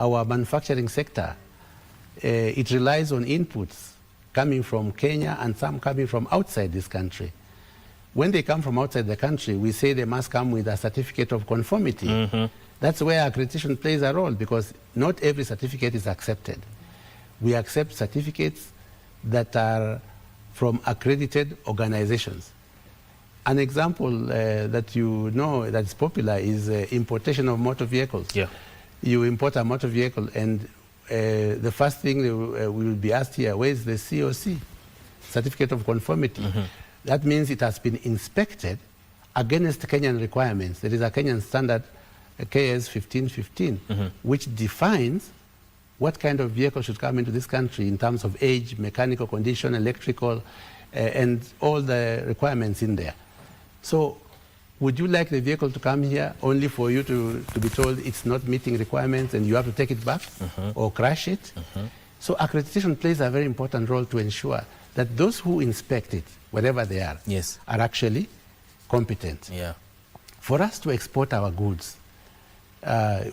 our manufacturing sector, it relies on inputs coming from Kenya and some coming from outside this country. When they come from outside the country, we say they must come with a certificate of conformity. That's where accreditation plays a role, because not every certificate is accepted. We accept certificates that are from accredited organizations. An example that you know that's popular is importation of motor vehicles. Yeah. You import a motor vehicle and the first thing we will be asked here, where is the COC, Certificate of Conformity? That means it has been inspected against Kenyan requirements. There is a Kenyan standard, KS 1515, which defines what kind of vehicle should come into this country in terms of age, mechanical condition, electrical, and all the requirements in there. So would you like the vehicle to come here only for you to be told it's not meeting requirements and you have to take it back or crash it? So accreditation plays a very important role to ensure that those who inspect it, wherever they are, are actually competent. Yeah. For us to export our goods,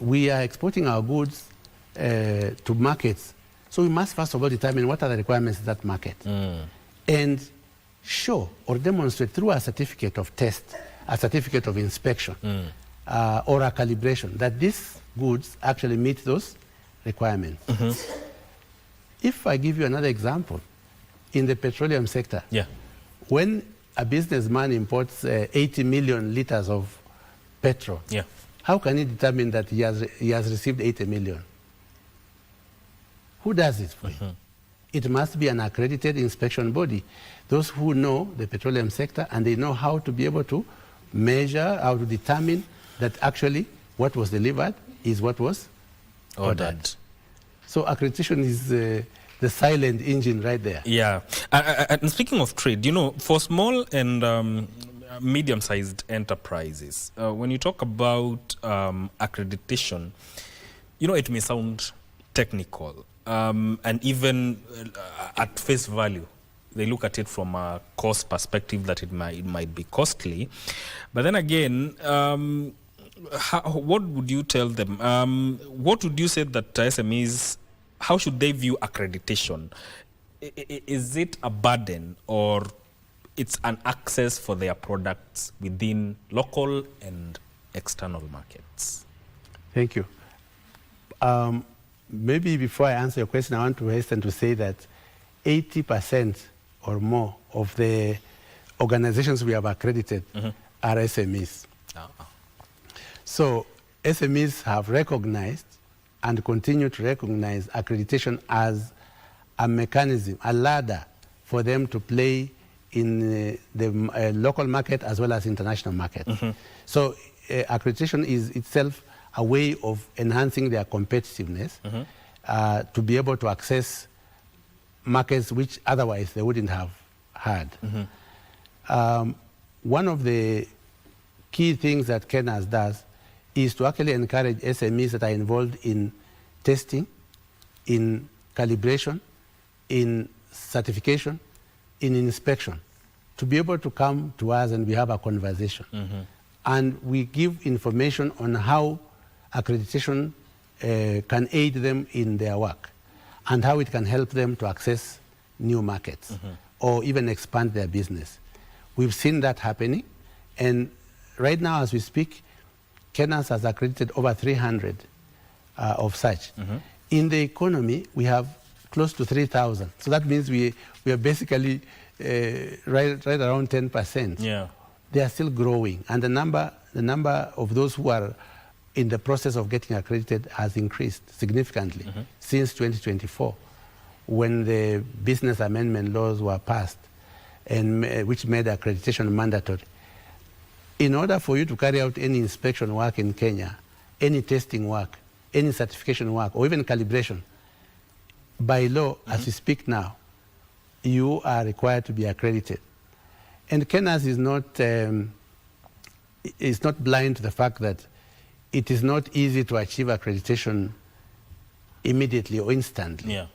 we are exporting our goods to markets. So we must first of all determine what are the requirements of that market. And show or demonstrate through a certificate of test, a certificate of inspection, or a calibration that these goods actually meet those requirements. If I give you another example, in the petroleum sector, when a businessman imports 80 million liters of petrol, how can he determine that he has received 80 million? Who does it for him? It must be an accredited inspection body. Those who know the petroleum sector and they know how to be able to measure, how to determine that actually what was delivered is what was ordered. So accreditation is the silent engine right there. Yeah. And speaking of trade, you know, for small and medium-sized enterprises, when you talk about accreditation, you know, it may sound technical. And even at face value, they look at it from a cost perspective that it might be costly. But then again, what would you tell them? What would you say that SMEs, how should they view accreditation? Is it a burden or it's an access for their products within local and external markets? Thank you. Maybe before I answer your question, I want to hasten to say that 80% or more of the organizations we have accredited are SMEs. So SMEs have recognized and continue to recognize accreditation as a mechanism, a ladder for them to play in the local market as well as international market. So accreditation is itself a way of enhancing their competitiveness to be able to access markets which otherwise they wouldn't have had. One of the key things that KENAS does is to actually encourage SMEs that are involved in testing, in calibration, in certification, in inspection, to be able to come to us and we have a conversation. And we give information on how accreditation can aid them in their work and how it can help them to access new markets or even expand their business. We've seen that happening, and right now as we speak, KENAS has accredited over 300 of such. In the economy, we have close to 3,000. So that means we are basically right around 10%. Yeah. They are still growing, and the number of those who are in the process of getting accredited has increased significantly since 2024, when the business amendment laws were passed, and which made accreditation mandatory. In order for you to carry out any inspection work in Kenya, any testing work, any certification work, or even calibration, by law, as we speak now, you are required to be accredited. And KENAS is not blind to the fact that it is not easy to achieve accreditation immediately or instantly. Yeah.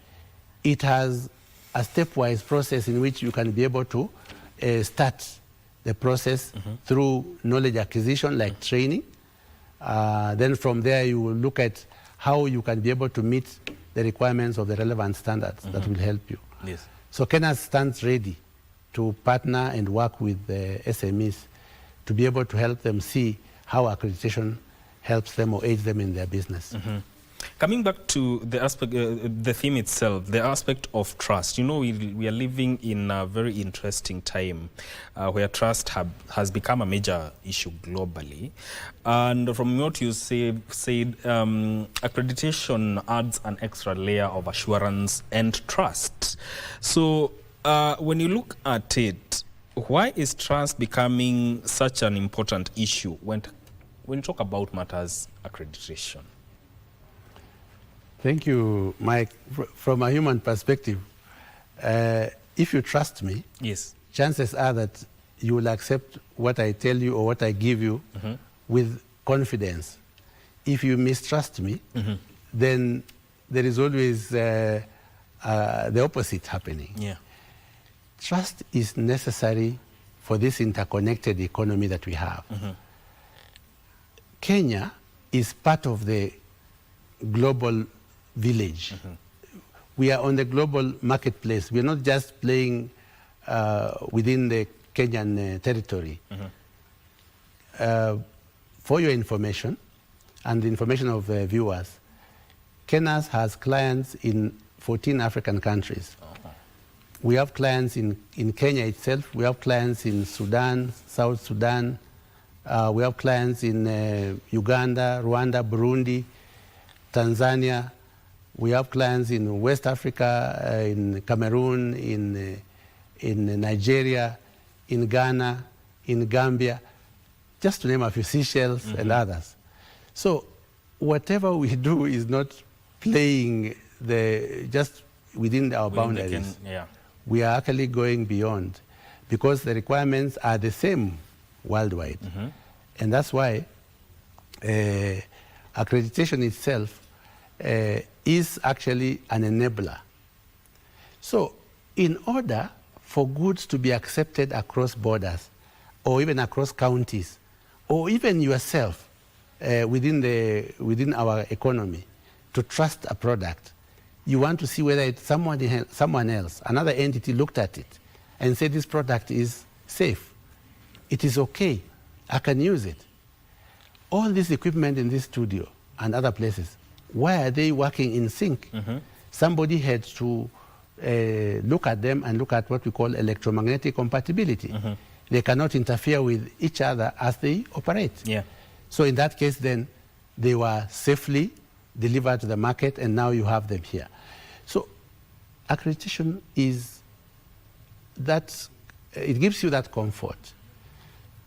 It has a stepwise process in which you can be able to start the process through knowledge acquisition, like training. Then from there, you will look at how you can be able to meet the requirements of the relevant standards that will help you. Yes. So Kenya stands ready to partner and work with the SMEs to be able to help them see how accreditation helps them or aids them in their business. Coming back to the aspect, the theme itself, the aspect of trust. You know, we are living in a very interesting time where trust has become a major issue globally. And from what you said, accreditation adds an extra layer of assurance and trust. So when you look at it, why is trust becoming such an important issue when you talk about matters accreditation? Thank you, Mike. From a human perspective, if you trust me, yes, chances are that you will accept what I tell you or what I give you with confidence. If you mistrust me, then there is always the opposite happening. Yeah. Trust is necessary for this interconnected economy that we have. Kenya is part of the global village. We are on the global marketplace. We are not just playing within the Kenyan territory. For your information and the information of viewers, Kenya has clients in 14 African countries. We have clients in Kenya itself. We have clients in Sudan, South Sudan. We have clients in Uganda, Rwanda, Burundi, Tanzania. We have clients in West Africa, in Cameroon, in Nigeria, in Ghana, in Gambia, just to name a few, Seychelles and others. So whatever we do is not playing just within our boundaries. We are actually going beyond because the requirements are the same worldwide. And that's why accreditation itself is actually an enabler. So in order for goods to be accepted across borders or even across counties or even yourself within our economy to trust a product, you want to see whether it's someone else, another entity looked at it and said this product is safe, it is okay, I can use it. All this equipment in this studio and other places, why are they working in sync? Somebody had to look at them and look at what we call electromagnetic compatibility. They cannot interfere with each other as they operate. So in that case, then, they were safely delivered to the market, and now you have them here. So accreditation is that, it gives you that comfort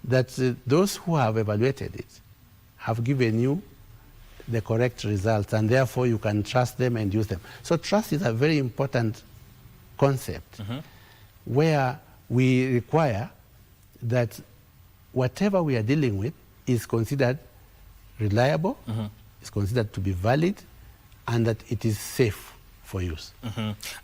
that those who have evaluated it have given you the correct results, and therefore you can trust them and use them. So trust is a very important concept where we require that whatever we are dealing with is considered reliable, is considered to be valid, and that it is safe for use.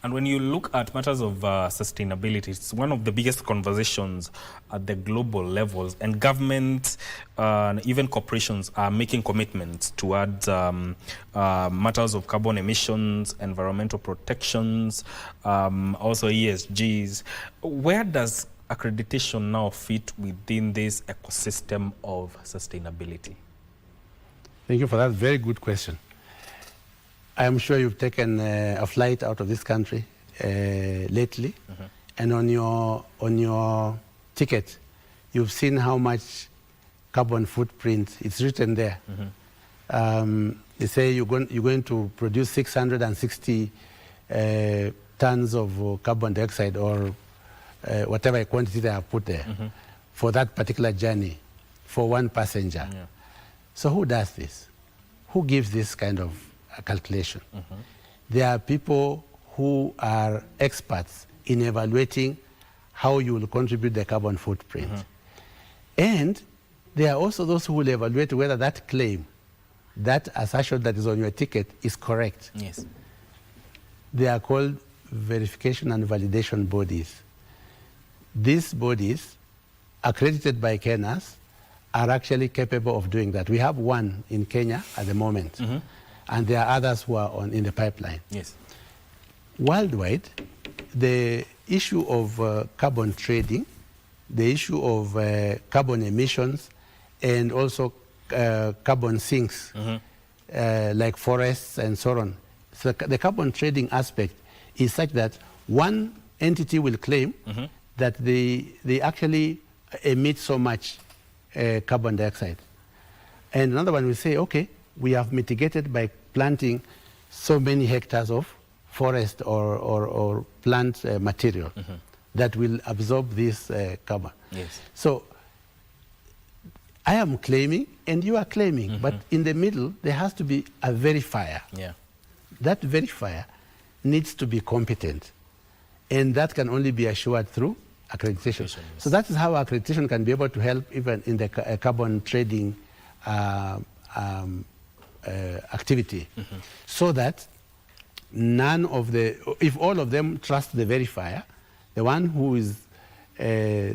And when you look at matters of sustainability, it's one of the biggest conversations at the global levels, and governments and even corporations are making commitments towards matters of carbon emissions, environmental protections, also ESGs. Where does accreditation now fit within this ecosystem of sustainability? Thank you for that very good question. I am sure you've taken a flight out of this country lately, and on your ticket, you've seen how much carbon footprint it's written there. They say you're going to produce 660 tons of carbon dioxide or whatever quantity they have put there for that particular journey for one passenger. So who does this? Who gives this kind of calculation? There are people who are experts in evaluating how you will contribute the carbon footprint. And there are also those who will evaluate whether that claim, that assertion that is on your ticket is correct. They are called verification and validation bodies. These bodies, accredited by Kenyans, are actually capable of doing that. We have one in Kenya at the moment. and there are others who are in the pipeline. Yes. Worldwide, the issue of carbon trading, the issue of carbon emissions, and also carbon sinks, like forests and so on. So the carbon trading aspect is such that one entity will claim that they actually emit so much carbon dioxide. And another one will say, okay, we have mitigated by planting so many hectares of forest or plant material that will absorb this carbon. Yes. So I am claiming and you are claiming, but in the middle there has to be a verifier. Yeah. That verifier needs to be competent, and that can only be assured through accreditation. Yes. So that is how accreditation can be able to help even in the carbon trading activity, so that none of the, if all of them trust the verifier, the one who is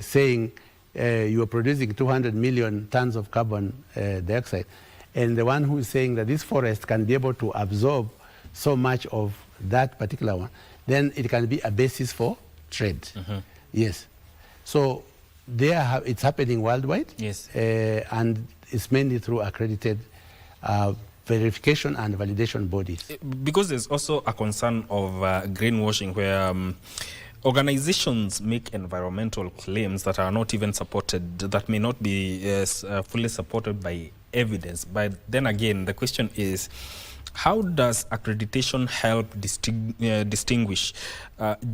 saying you are producing 200 million tons of carbon dioxide, and the one who is saying that this forest can be able to absorb so much of that particular one, then it can be a basis for trade. Yes. So there it's happening worldwide. Yes. And it's mainly through accredited verification and validation bodies. Because there's also a concern of greenwashing, where organizations make environmental claims that are not even supported, that may not be fully supported by evidence. But then again, the question is, how does accreditation help distinguish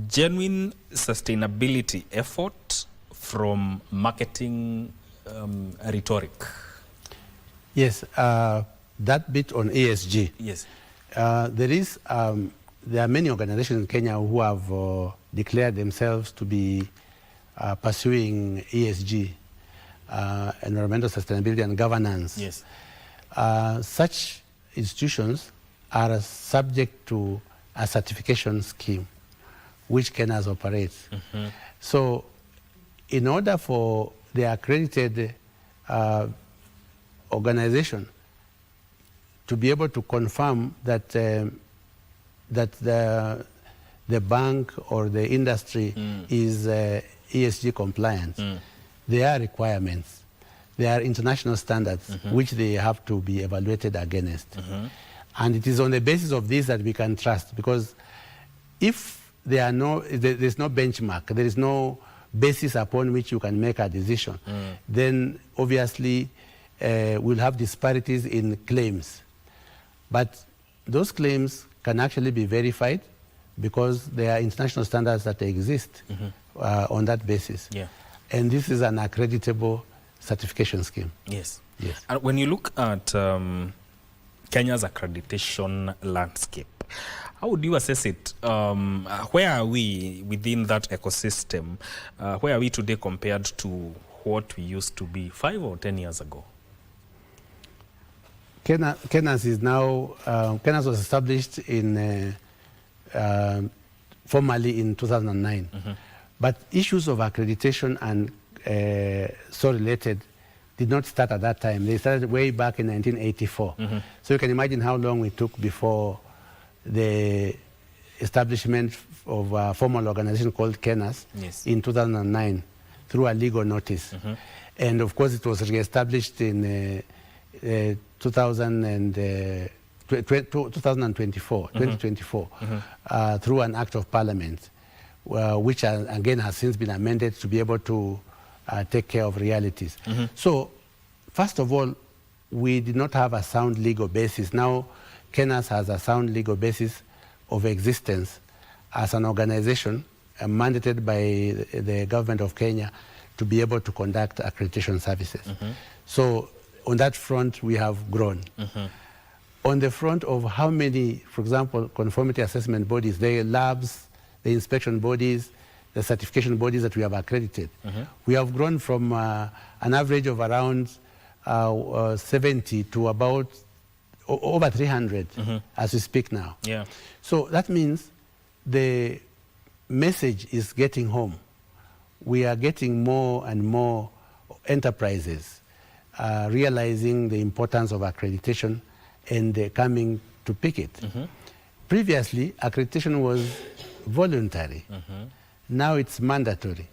genuine sustainability effort from marketing rhetoric? Yes, that bit on ESG. Yes. There are many organizations in Kenya who have declared themselves to be pursuing ESG, environmental sustainability and governance. Yes. Such institutions are subject to a certification scheme which Kenya operates. So in order for the accredited organization to be able to confirm that that the bank or the industry is ESG compliant, there are requirements. There are international standards which they have to be evaluated against. And it is on the basis of this that we can trust, because if there's no benchmark, there is no basis upon which you can make a decision, then obviously we'll have disparities in claims. But those claims can actually be verified because there are international standards that exist on that basis. Yeah. And this is an accreditable certification scheme. Yes. Yes. And when you look at Kenya's accreditation landscape, how would you assess it? Where are we within that ecosystem? Where are we today compared to what we used to be 5 or 10 years ago? Kenas is now, Kenas was established in, formally in 2009. But issues of accreditation and so related did not start at that time. They started way back in 1984. So you can imagine how long it took before the establishment of a formal organization called Kenas in 2009 through a legal notice. And of course it was re-established in 2024 through an act of parliament, which again has since been amended to be able to take care of realities. So first of all, we did not have a sound legal basis. Now Kenas has a sound legal basis of existence as an organization mandated by the government of Kenya to be able to conduct accreditation services. So on that front, we have grown. On the front of how many, for example, conformity assessment bodies, the labs, the inspection bodies, the certification bodies that we have accredited, we have grown from an average of around 70 to about over 300 as we speak now. Yeah. So that means the message is getting home. We are getting more and more enterprises realizing the importance of accreditation and coming to pick it. Previously, accreditation was voluntary. Now it's mandatory.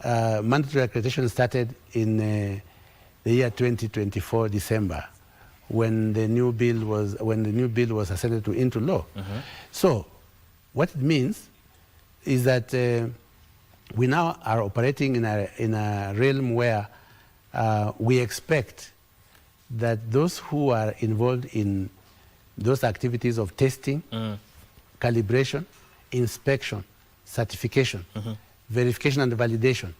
Mandatory accreditation started in the year 2024 December, when the new bill was ascended into law. So, what it means is that we now are operating in a realm where we expect that those who are involved in those activities of testing, calibration, inspection, certification, verification and validation,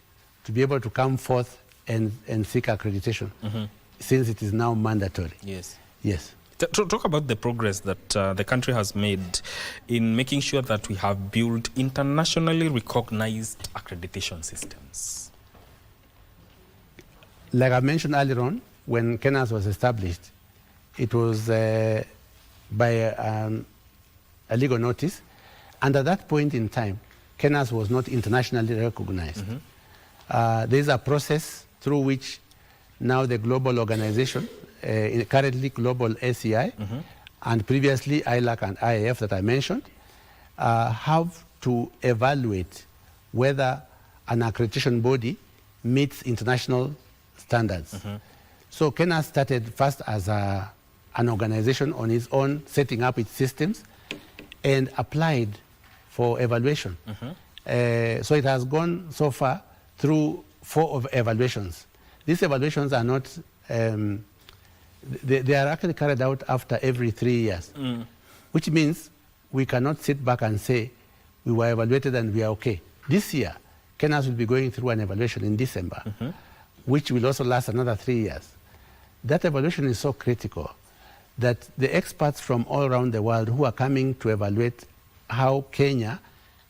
to be able to come forth and seek accreditation, since it is now mandatory. Yes. Yes. Talk about the progress that the country has made in making sure that we have built internationally recognized accreditation systems. Like I mentioned earlier on, when KENAS was established, it was by a legal notice, and at that point in time, KENAS was not internationally recognized. There is a process through which now the global organization, currently global ACI, and previously ILAC and IAF that I mentioned, have to evaluate whether an accreditation body meets international standards. So KENAS started first as an organization on its own, setting up its systems, and applied for evaluation. So it has gone so far through 4 evaluations. These evaluations are not, they are actually carried out after every 3 years, which means we cannot sit back and say we were evaluated and we are okay. This year, KENAS will be going through an evaluation in December, which will also last another 3 years. That evaluation is so critical that the experts from all around the world who are coming to evaluate how Kenya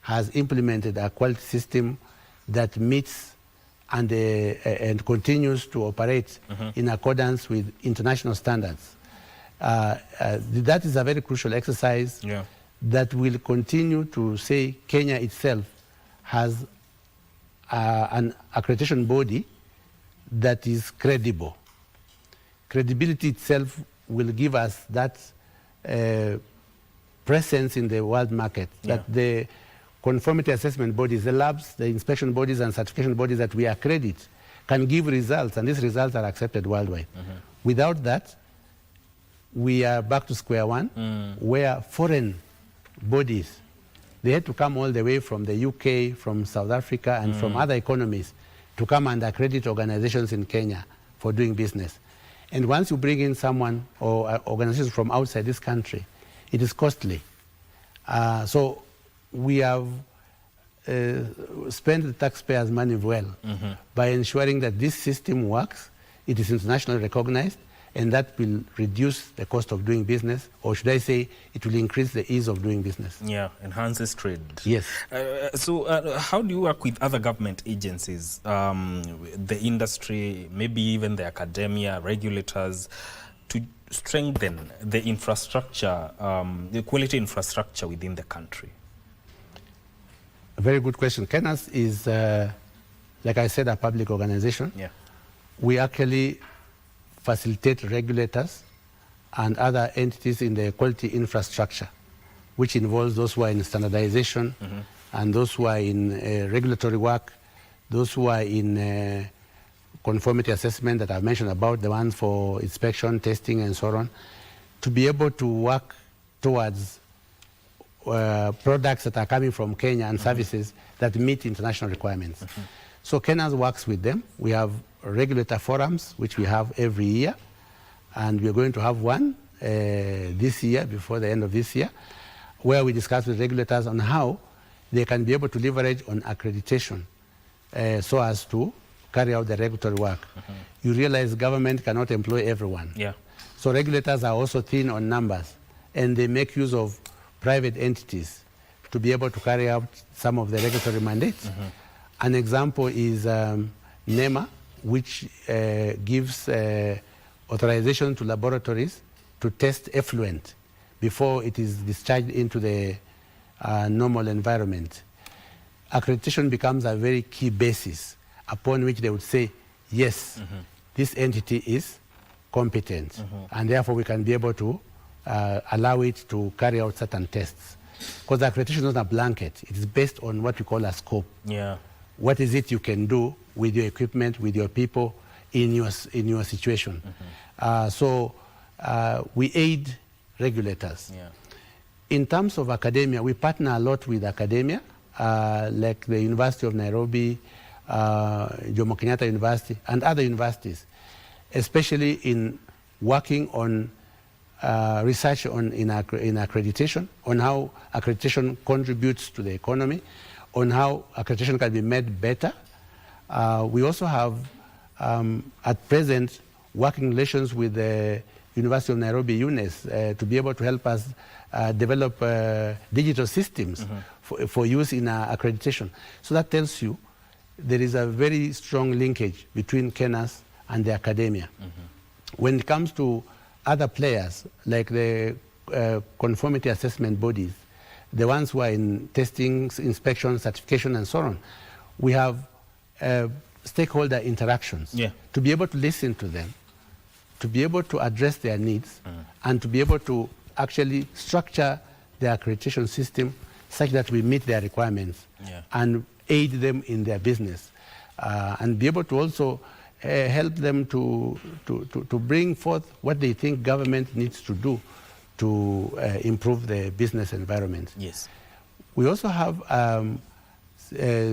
has implemented a quality system that meets and continues to operate in accordance with international standards. That is a very crucial exercise that will continue to say Kenya itself has an accreditation body that is credible. Credibility itself will give us that presence in the world market, that the conformity assessment bodies, the labs, the inspection bodies and certification bodies that we accredit can give results, and these results are accepted worldwide. Without that, we are back to square one, where foreign bodies, they had to come all the way from the UK, from South Africa, and from other economies to come and accredit organizations in Kenya for doing business. And once you bring in someone or organizations from outside this country, it is costly. So we have spent the taxpayers' money well by ensuring that this system works, it is internationally recognized, and that will reduce the cost of doing business, or should I say, it will increase the ease of doing business. Yeah, enhances trade. Yes. So how do you work with other government agencies, the industry, maybe even the academia, regulators, to strengthen the infrastructure, the quality infrastructure within the country? A very good question. KENAS is, like I said, a public organization. We actually facilitate regulators and other entities in the quality infrastructure, which involves those who are in standardization and those who are in regulatory work, those who are in conformity assessment that I've mentioned about, the ones for inspection, testing, and so on, to be able to work towards products that are coming from Kenya and services that meet international requirements. So KENAS works with them. We have regulator forums, which we have every year, and we're going to have one this year, before the end of this year, where we discuss with regulators on how they can be able to leverage on accreditation so as to carry out the regulatory work. You realize government cannot employ everyone. So regulators are also thin on numbers, and they make use of private entities to be able to carry out some of the regulatory mandates. An example is NEMA, which gives authorization to laboratories to test effluent before it is discharged into the normal environment. Accreditation becomes a very key basis upon which they would say, yes, this entity is competent, and therefore we can be able to allow it to carry out certain tests. Because accreditation is not a blanket. It is based on what we call a scope. Yeah. What is it you can do with your equipment, with your people, in your situation? So we aid regulators. Yeah. In terms of academia, we partner a lot with academia, like the University of Nairobi, Jomo Kenyatta University, and other universities, especially in working on research in accreditation, on how accreditation contributes to the economy, on how accreditation can be made better. We also have, at present, working relations with the University of Nairobi, UNES, to be able to help us develop digital systems for use in accreditation. So that tells you there is a very strong linkage between KENAS and the academia. When it comes to other players, like the conformity assessment bodies, the ones who are in testing, inspection, certification, and so on, we have stakeholder interactions to be able to listen to them, to be able to address their needs, and to be able to actually structure the accreditation system such that we meet their requirements and aid them in their business, and be able to also help them to bring forth what they think government needs to do to improve the business environment. Yes. We also have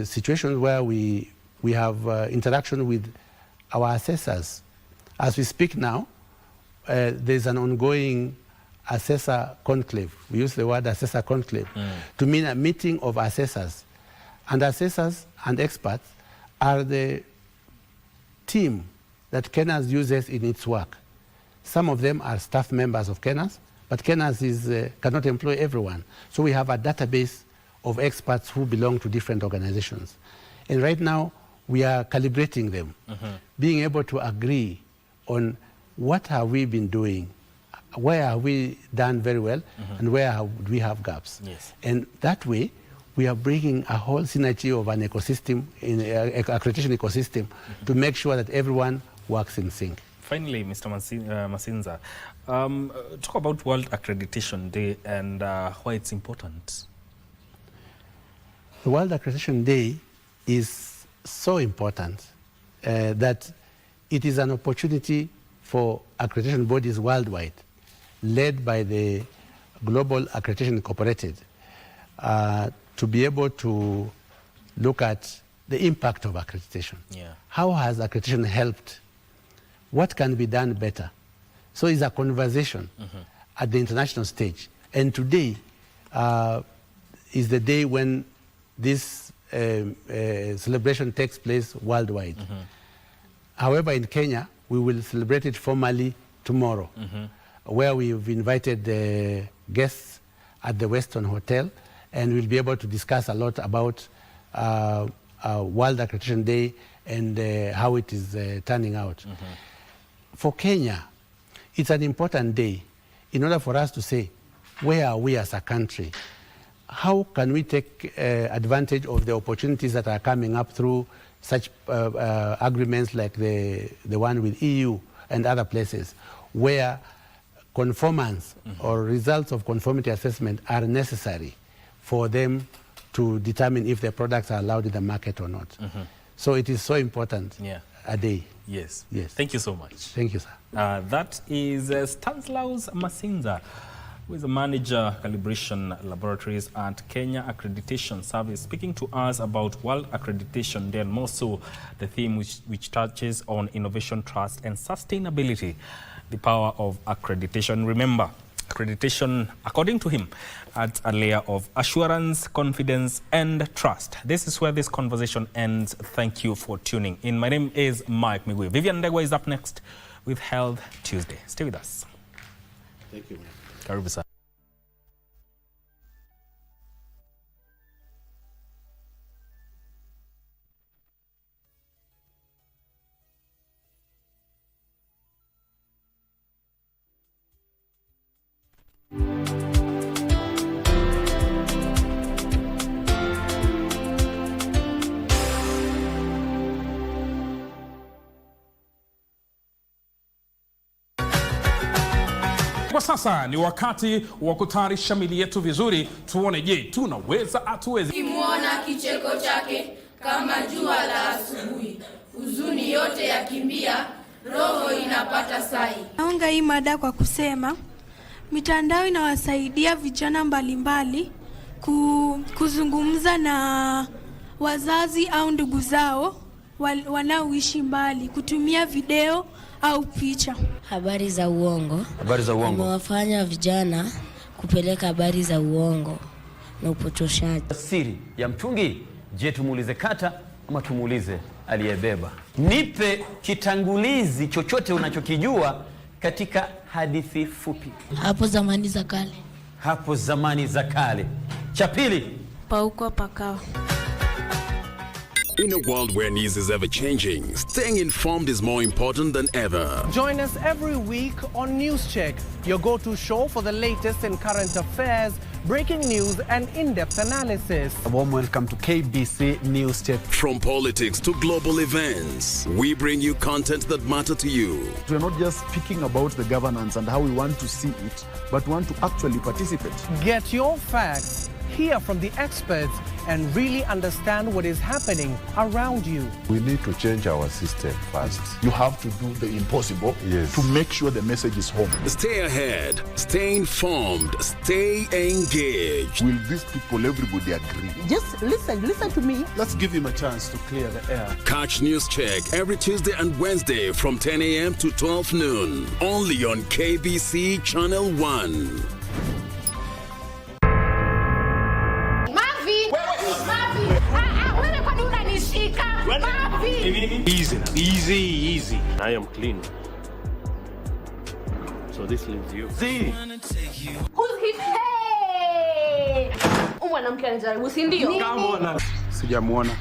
situations where we have interaction with our assessors. As we speak now, there's an ongoing assessor conclave. We use the word assessor conclave to mean a meeting of assessors. And assessors and experts are the team that KENAS uses in its work. Some of them are staff members of KENAS, but KENAS cannot employ everyone. So we have a database of experts who belong to different organizations. And right now, we are calibrating them, being able to agree on what have we been doing, where have we done very well, and where we have gaps. Yes. And that way, we are bringing a whole synergy of an ecosystem, accreditation ecosystem, to make sure that everyone works in sync. Finally, Mr. Masinza, talk about World Accreditation Day and why it's important. The World Accreditation Day is so important that it is an opportunity for accreditation bodies worldwide, led by the Global Accreditation Incorporated, to be able to look at the impact of accreditation. Yeah. How has accreditation helped? What can be done better? So it's a conversation at the international stage. And today is the day when this celebration takes place worldwide. However, in Kenya, we will celebrate it formally tomorrow, where we've invited the guests at the Weston Hotel, and we'll be able to discuss a lot about World Accreditation Day and how it is turning out. For Kenya, it's an important day in order for us to say, where are we as a country? How can we take advantage of the opportunities that are coming up through such agreements like the one with EU and other places, where conformance or results of conformity assessment are necessary for them to determine if their products are allowed in the market or not. So it is so important, a day. Yes. Yes. Thank you so much. Thank you, sir. That is Stanislaus Masinza, who is a manager, calibration laboratories at Kenya Accreditation Service, speaking to us about World Accreditation Day, and more so the theme which touches on innovation, trust, and sustainability, the power of accreditation. Remember, accreditation, according to him, adds a layer of assurance, confidence, and trust. This is where this conversation ends. Thank you for tuning in. My name is Mike Migui. Vivian Ndegwa is up next with Health Tuesday. Stay with us. Thank you, man. Karibu sana. Na sasa ni wakati wa kutayarisha mili yetu vizuri, tuone je, tunaweza atuwezi. Kimwona kicheko chake kama jua la asubuhi, huzuni yote yakimbia, roho inapata sai. Naunga hii mada kwa kusema mitandao inawasaidia vijana mbalimbali kuzungumza na wazazi au ndugu zao wanaoishi mbali kutumia video au picha. Habari za uongo. Habari za uongo Imewafanya vijana kupeleka habari za uongo na upotoshaji. Siri ya mtungi, je, tumuulize kata ama tumuulize aliyebeba? Nipe kitangulizi chochote unachokijua katika hadithi fupi. Hapo zamani za kale. Hapo zamani za kale. Cha pili, Pauko pakao. In a world where news is ever changing, staying informed is more important than ever. Join us every week on News Check, your go-to show for the latest in current affairs, breaking news and in-depth analysis. A warm welcome to KBC News Check. From politics to global events, we bring you content that matter to you. We're not just speaking about the governance and how we want to see it, but want to actually participate. Get your facts, hear from the experts, and really understand what is happening around you. We need to change our system first. You have to do the impossible to make sure the message is home. Stay ahead, stay informed, stay engaged. Will these people, everybody agree? Just listen to me. Let's give him a chance to clear the air. Catch News Check every Tuesday and Wednesday from 10 a.m. to 12 noon. Only on KBC Channel 1. Easy. I am clean. So this leaves you. See? Who's he? Hey! Mwanamke anajaribu, si ndio? Sijamuona.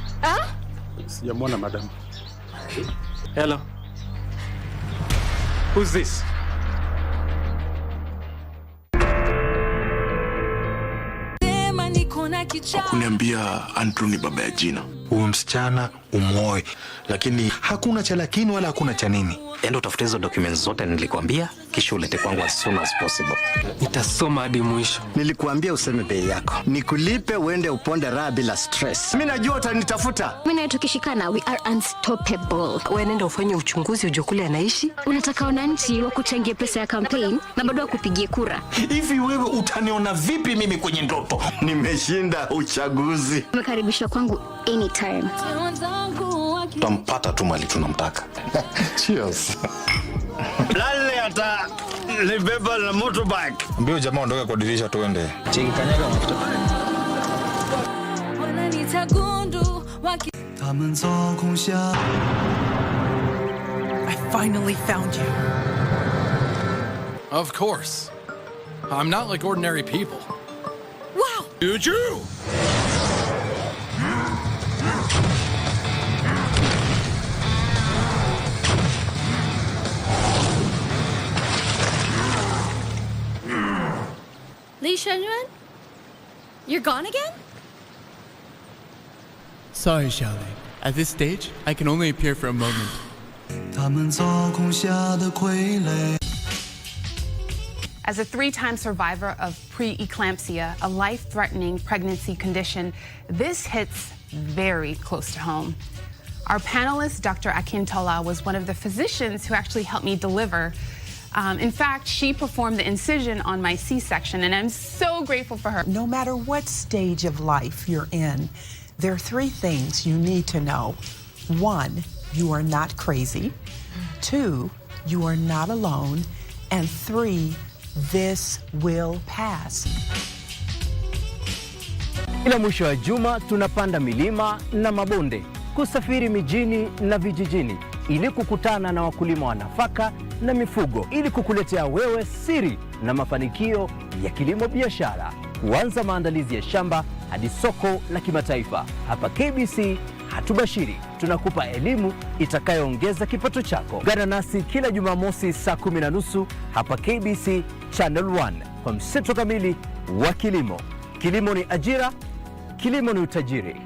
Sijamuona madam. Hello. Who's this? Kuniambia Andrew ni baba ya jina. Huyu msichana umoe, lakini hakuna cha lakini wala hakuna cha nini. Enda utafute hizo documents zote nilikwambia, kisha ulete kwangu as soon as possible. Nitasoma hadi mwisho. Nilikuambia useme bei yako, nikulipe uende uponde raha bila stress. Mimi najua utanitafuta. Mimi na tukishikana we are unstoppable. Wewe nenda ufanye uchunguzi ujue kule anaishi. Unataka wananchi wakuchangie pesa ya campaign na bado wakupigie kura. Hivi wewe utaniona vipi mimi kwenye ndoto? Nimeshinda uchaguzi. Umekaribishwa kwangu anytime. Tampata tu mali tunamtaka. Cheers. Lale ata libeba na motorbike. Mbio jamaa ondoka kwa dirisha tuende. Chinkanyaga mafuta. I finally found you. Of course. I'm not like ordinary people. Wow! Choo-choo! Li Shengyuan? You're gone again? Sorry, Xiaolei. At this stage, I can only appear for a moment. As a 3-time survivor of preeclampsia, a life-threatening pregnancy condition, this hits very close to home. Our panelist, Dr. Akintola, was one of the physicians who actually helped me deliver. In fact, she performed the incision on my C-section, and I'm so grateful for her. No matter what stage of life you're in, there are 3 things you need to know. 1, you are not crazy. 2, you are not alone. And 3, this will pass. Kila mwisho wa juma tunapanda milima na mabonde, kusafiri mijini na vijijini ili kukutana na wakulima wa nafaka na mifugo ili kukuletea wewe siri na mafanikio ya kilimo biashara. Kuanza maandalizi ya shamba hadi soko la kimataifa. Hapa KBC hatubashiri, tunakupa elimu itakayoongeza kipato chako. Ungana nasi kila Jumamosi saa 10:30 hapa KBC Channel 1 kwa mseto kamili wa kilimo. Kilimo ni ajira, kilimo ni utajiri.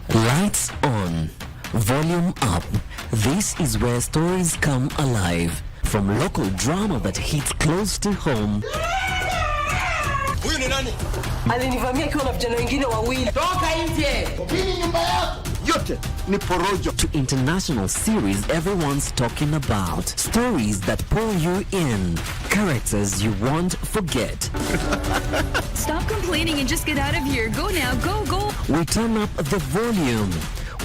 Light Lights on, volume up. This is where stories come alive. From local drama that hits close to home. Huyu ni nani? Alinivamia akiwa na vijana wengine wawili. Toka nje! Hii nyumba yako. Yote ni porojo. To international series everyone's talking about. Stories that pull you in. Characters you won't forget. Stop complaining and just get out of here. Go now, go. We turn up the volume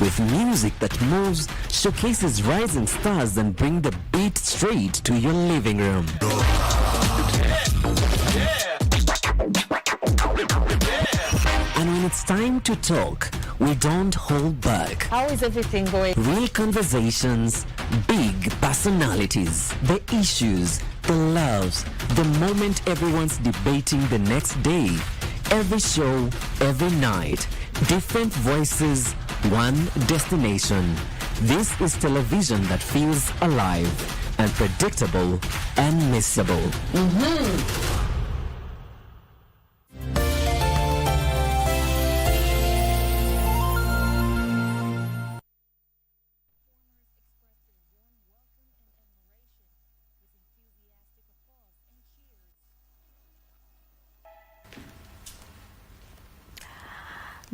with music that moves, showcases rising stars, and bring the beat straight to your living room. And when it's time to talk, we don't hold back. How is everything going? Real conversations, big personalities, the issues, the loves, the moment everyone's debating the next day. Every show, every night, different voices, one destination. This is television that feels alive, unpredictable, and missable.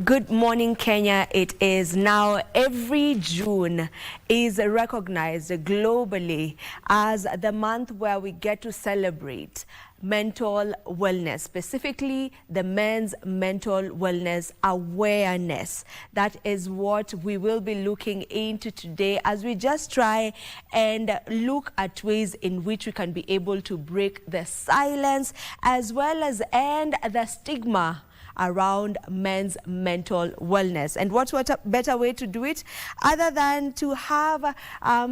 Good morning, Kenya. It is now every June is recognized globally as the month where we get to celebrate mental wellness, specifically the men's mental wellness awareness. That is what we will be looking into today as we just try and look at ways in which we can be able to break the silence as well as end the stigma around men's mental wellness. And what a better way to do it other than to have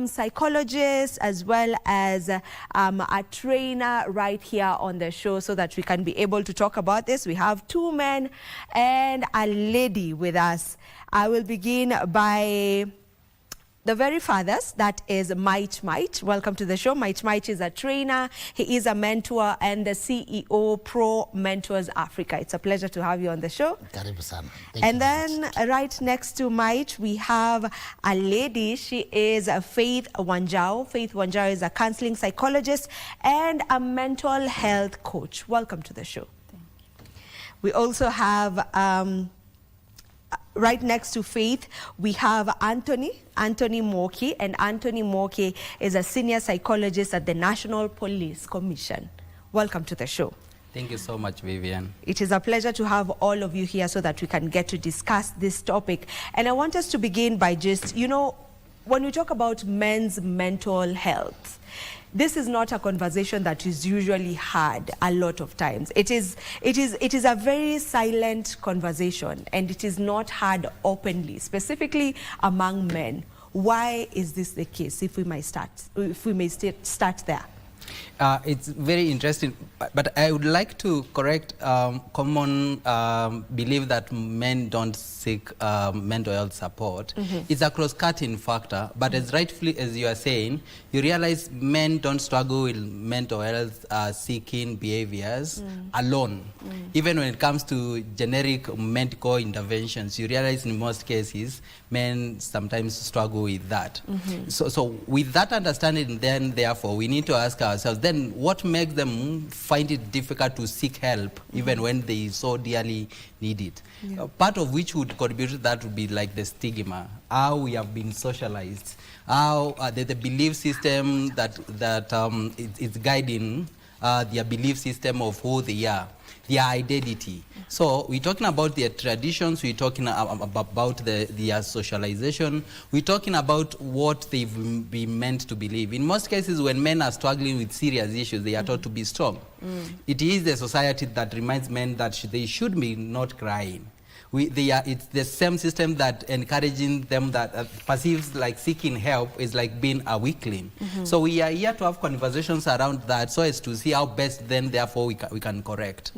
psychologists as well as a trainer right here on the show so that we can be able to talk about this. We have two men and a lady with us. I will begin by the very farthest, that is Mite. Welcome to the show. Mite is a trainer, he is a mentor and the CEO Pro Mentors Africa. It's a pleasure to have you on the show. Karibu sana. And then right next to Mite, we have a lady. She is Faith Wanjao. Faith Wanjao is a counseling psychologist and a mental health coach. Welcome to the show. Thank you. We also have right next to Faith, we have Anthony Moki, and Anthony Moki is a senior psychologist at the National Police Commission. Welcome to the show. Thank you so much, Vivian. It is a pleasure to have all of you here so that we can get to discuss this topic. And I want us to begin by just, when we talk about men's mental health, this is not a conversation that is usually had a lot of times. It is a very silent conversation, and it is not had openly, specifically among men. Why is this the case? If we may start there. It's very interesting, but I would like to correct common belief that men don't seek mental health support. It's a cross-cutting factor, but as rightfully as you are saying, you realize men don't struggle with mental health seeking behaviors alone. Even when it comes to generic medical interventions, you realize in most cases, men sometimes struggle with that. So with that understanding, then therefore, we need to ask ourselves, then what makes them find it difficult to seek help even when they so dearly need it? Part of which would contribute to that would be like the stigma, how we have been socialized, how the belief system that is guiding their belief system of who they are, their identity. So we're talking about their traditions, we're talking about their socialization, we're talking about what they've been meant to believe. In most cases, when men are struggling with serious issues, they are taught to be strong. It is the society that reminds men that they should be not crying. It's the same system that encouraging them that perceives like seeking help is like being a weakling. So we are here to have conversations around that so as to see how best then therefore we can correct.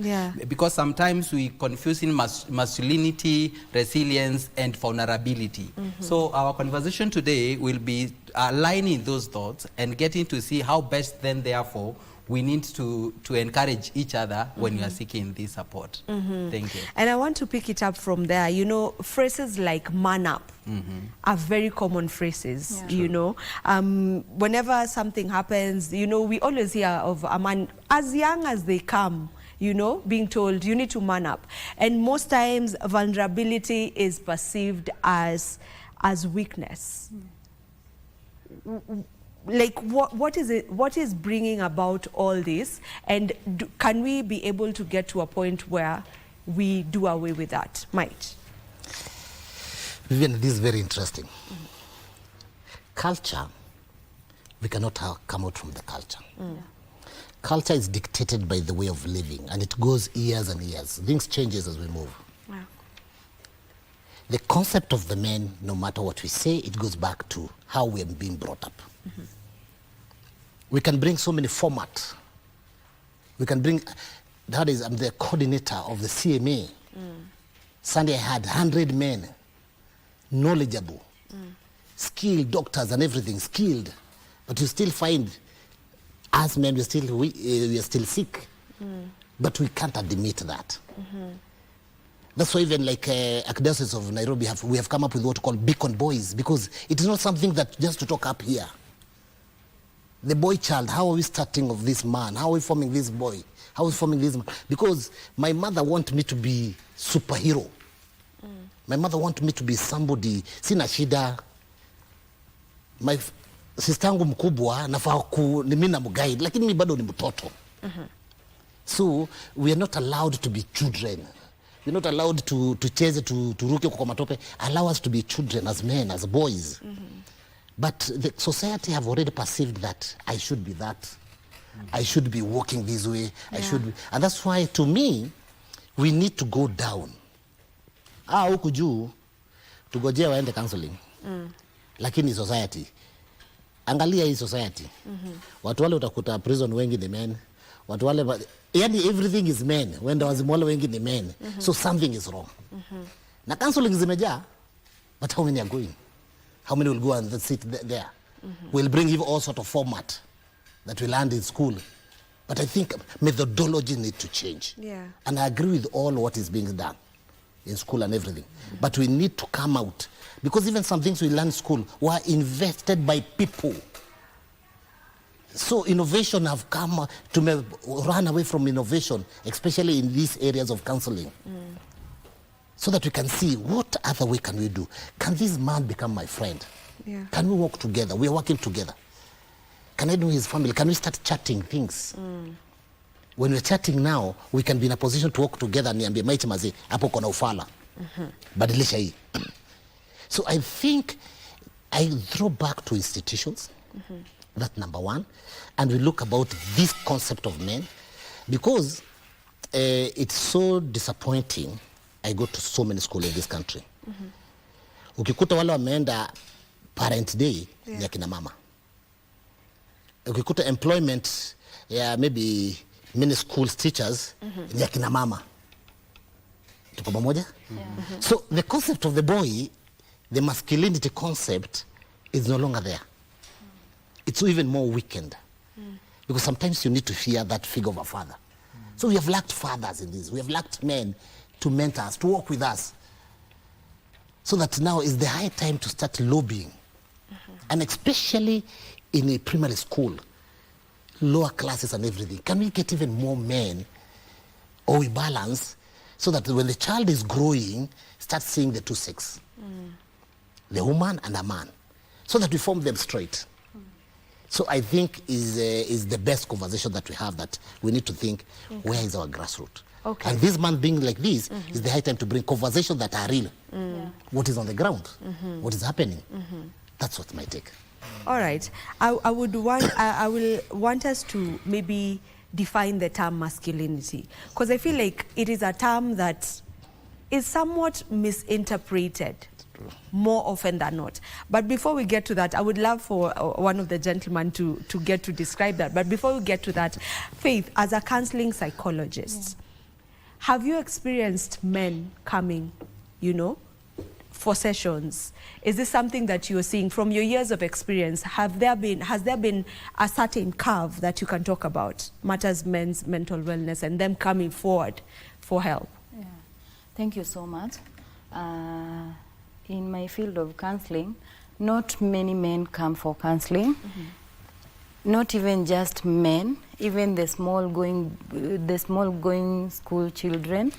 Because sometimes we confuse in masculinity, resilience and vulnerability. So our conversation today will be aligning those thoughts and getting to see how best then therefore we need to encourage each other when you are seeking this support. Thank you. And I want to pick it up from there. You know, phrases like man up are very common phrases, you know. Whenever something happens, you know, we always hear of a man, as young as they come, you know, being told you need to man up. And most times vulnerability is perceived as weakness. Like what is it? What is bringing about all this? And can we be able to get to a point where we do away with that? Might. Vivian, this is very interesting. Culture, we cannot come out from the culture. Culture is dictated by the way of living, and it goes years and years. Things changes as we move. Wow. The concept of the man, no matter what we say, it goes back to how we have been brought up. We can bring so many formats. We can bring, that is, I'm the coordinator of the CMA. Sunday I had 100 men, knowledgeable, skilled doctors and everything, skilled. But you still find, as men, we are still sick. But we can't admit that. That's why even like Archdiocese of Nairobi, we have come up with what we call beacon boys, because it is not something that just to talk up here. The boy child, how are we starting of this man? How are we forming this boy? How are we forming this man? Because my mother wanted me to be superhero. My mother wanted me to be somebody, sina shida. My sister yangu mkubwa nafaa ni mimi na mguide, lakini mimi bado ni mtoto. So we are not allowed to be children. We're not allowed to chase, to ruke kwa matope. Allow us to be children as men, as boys. But the society have already perceived that I should be that. I should be walking this way. I should be. And that's why, to me, we need to go down. Huku juu, tugojea waende counseling. Lakini society, angalia hii society. Watu wale utakuta prison wengi ni men. Watu wale, yani everything is men. Wenda wazimu wale wengi ni men. So something is wrong. Na counseling zimejaa, but how many are going? How many will go and sit there? We'll bring you all sort of format that we learned in school. But I think methodology need to change. And I agree with all what is being done in school and everything. But we need to come out. Because even some things we learn in school were invested by people. So innovation have come to run away from innovation, especially in these areas of counseling. So that we can see what other way can we do. Can this man become my friend? Can we work together? We are working together. Can I know his family? Can we start chatting things? When we're chatting now, we can be in a position to work together. Niambie maichi mazi, hapo kona ufala. Badilisha hii. So I think I throw back to institutions. That's number one. And we look about this concept of men. Because it's so disappointing. I go to so many schools in this country. Ukikuta wale wameenda parent day ni akina mama. Ukikuta employment maybe many schools teachers ni akina mama. Tuko pamoja? So the concept of the boy, the masculinity concept is no longer there. It's even more weakened. Because sometimes you need to fear that figure of a father. So we have lacked fathers in this. We have lacked men to mentor us, to work with us. So that now is the high time to start lobbying. And especially in a primary school, lower classes and everything. Can we get even more men, or we balance, so that when the child is growing, start seeing the two sexes. The woman and a man. So that we form them straight. So I think is the best conversation that we have, that we need to think, where is our grassroots? And this man being like this is the high time to bring conversations that are real. What is on the ground? What is happening? That's what my take. All right. I will want us to maybe define the term masculinity, because I feel like it is a term that is somewhat misinterpreted more often than not. But before we get to that, I would love for one of the gentlemen to get to describe that. But before we get to that, Faith, as a counseling psychologist, have you experienced men coming, you know, for sessions. Is this something that you're seeing from your years of experience? Has there been a certain curve that you can talk about, matters men's mental wellness and them coming forward for help? Yeah. Thank you so much. In my field of counseling, not many men come for counseling. Not even just men, even the small going school children,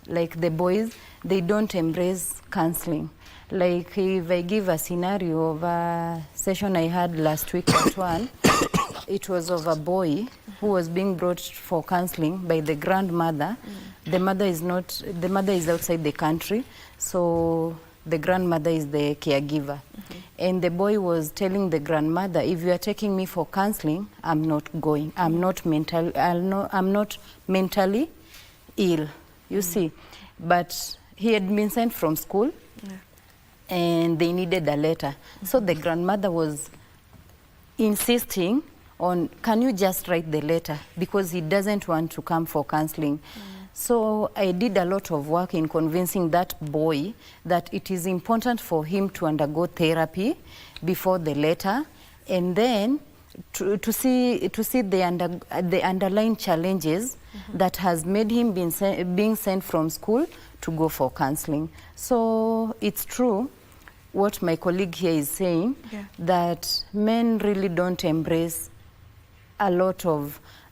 like the boys, they don't embrace counseling. Like if I give a scenario of a session I had last week at one, it was of a boy who was being brought for counseling by the grandmother. The mother is outside the country, so the grandmother is the caregiver. And the boy was telling the grandmother, if you are taking me for counseling, I'm not going. I'm not mentally ill, you see. But he had been sent from school, and they needed a letter. So the grandmother was insisting on, can you just write the letter? Because he doesn't want to come for counseling. So I did a lot of work in convincing that boy that it is important for him to undergo therapy before the letter, and then to see the underlying challenges that has made him being sent from school to go for counseling. So it's true what my colleague here is saying, that men really don't embrace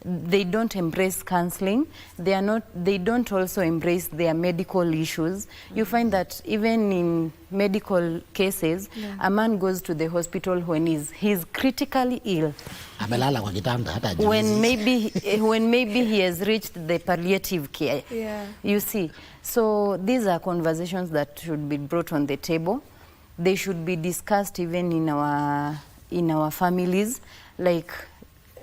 they don't embrace counseling. They don't also embrace their medical issues. You find that even in medical cases, a man goes to the hospital when he's critically ill. When maybe he has reached the palliative care. You see. So these are conversations that should be brought on the table. They should be discussed even in our families. Like,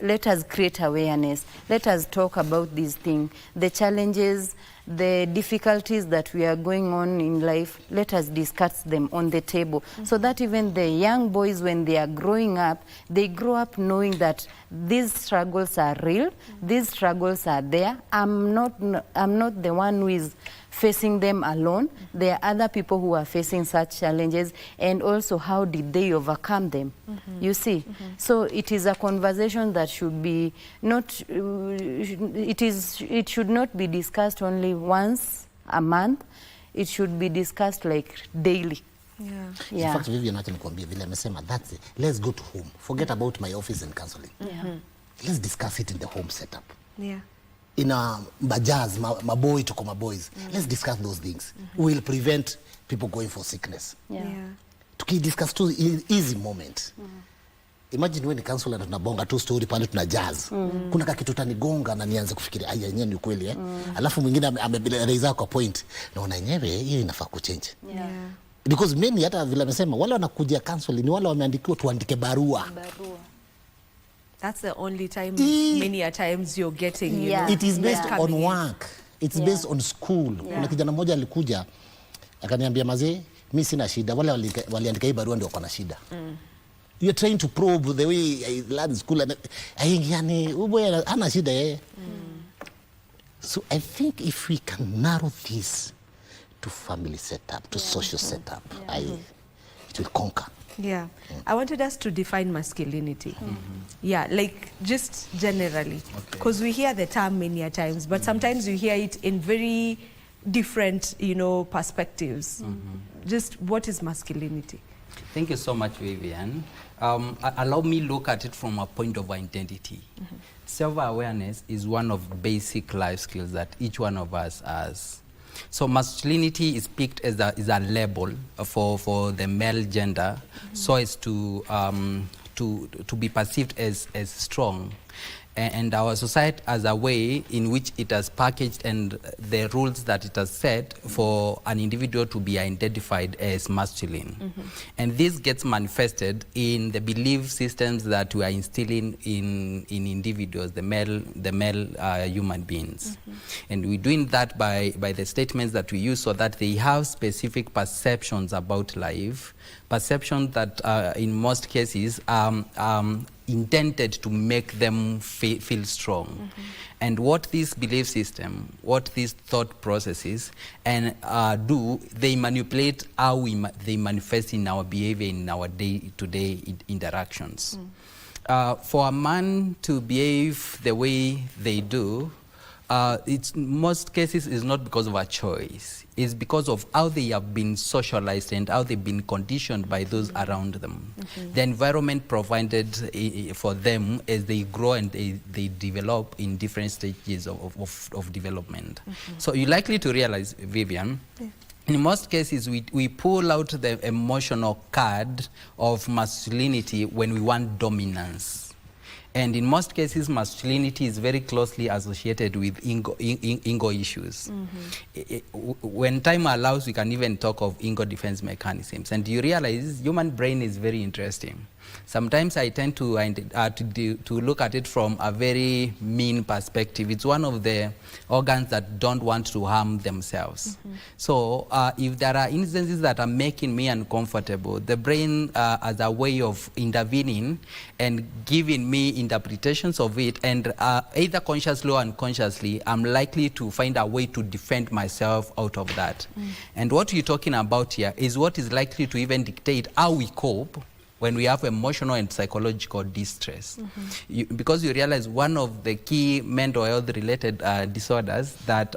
let us create awareness. Let us talk about these things, the challenges, the difficulties that we are going on in life. Let us discuss them on the table, so that even the young boys, when they are growing up, they grow up knowing that these struggles are real, these struggles are there. I'm not the one who is facing them alone. There are other people who are facing such challenges, and also how did they overcome them? You see. So it is a conversation that should be it should not be discussed only once a month. It should be discussed like daily. In fact, Vivian, that's it. Let's go to home. Forget about my office and counseling. Let's discuss it in the home setup. In a bajaz, my boy to my boys. Let's discuss those things. We'll prevent people going for sickness. To discuss two easy moment. Imagine when the counselor tunabonga tu story pale tuna jazz. Kuna kakitu tanigonga na nianze kufikiria aya yenyewe ni kweli Alafu mwingine amebeleza kwa point. Naona yenyewe hiyo inafaa kuchange. Because many hata vile amesema wale wanakuja counseling ni wale wameandikiwa tuandike barua. That's the only time many a times you're getting, you know, it is based on work. It's based on school. Kuna kijana mmoja alikuja akaniambia mazee, mimi sina shida, wale waliandika hii barua ndio wako na shida. You're trying to probe the way I learned school and yani uboya ana shida yeye. So I think if we can narrow this to family setup, to social setup, it will conquer. I wanted us to define masculinity. Like just generally, because we hear the term many a times, but sometimes you hear it in very different, you know, perspectives. Just what is masculinity? Thank you so much, Vivian. Allow me look at it from a point of identity. Self-awareness is one of basic life skills that each one of us has. So masculinity is picked as a label for the male gender, so as to be perceived as strong. And our society as a way in which it has packaged and the rules that it has set for an individual to be identified as masculine. And this gets manifested in the belief systems that we are instilling in individuals, the male human beings. And we're doing that by the statements that we use so that they have specific perceptions about life, perceptions that in most cases intended to make them feel strong. And what this belief system, what these thought processes and do, they manipulate how they manifest in our behavior, in our day-to-day interactions. For a man to behave the way they do, it's most cases is not because of a choice. It's because of how they have been socialized and how they've been conditioned by those around them. The environment provided for them as they grow and they develop in different stages of development. So you're likely to realize, Vivian, in most cases, we pull out the emotional card of masculinity when we want dominance. And in most cases, masculinity is very closely associated with ego issues. When time allows, we can even talk of ego defense mechanisms. And you realize human brain is very interesting. Sometimes I tend to look at it from a very mean perspective. It's one of the organs that don't want to harm themselves. So if there are instances that are making me uncomfortable, the brain as a way of intervening and giving me interpretations of it, and either consciously or unconsciously, I'm likely to find a way to defend myself out of that. And what you're talking about here is what is likely to even dictate how we cope when we have emotional and psychological distress. Because you realize one of the key mental health related disorders that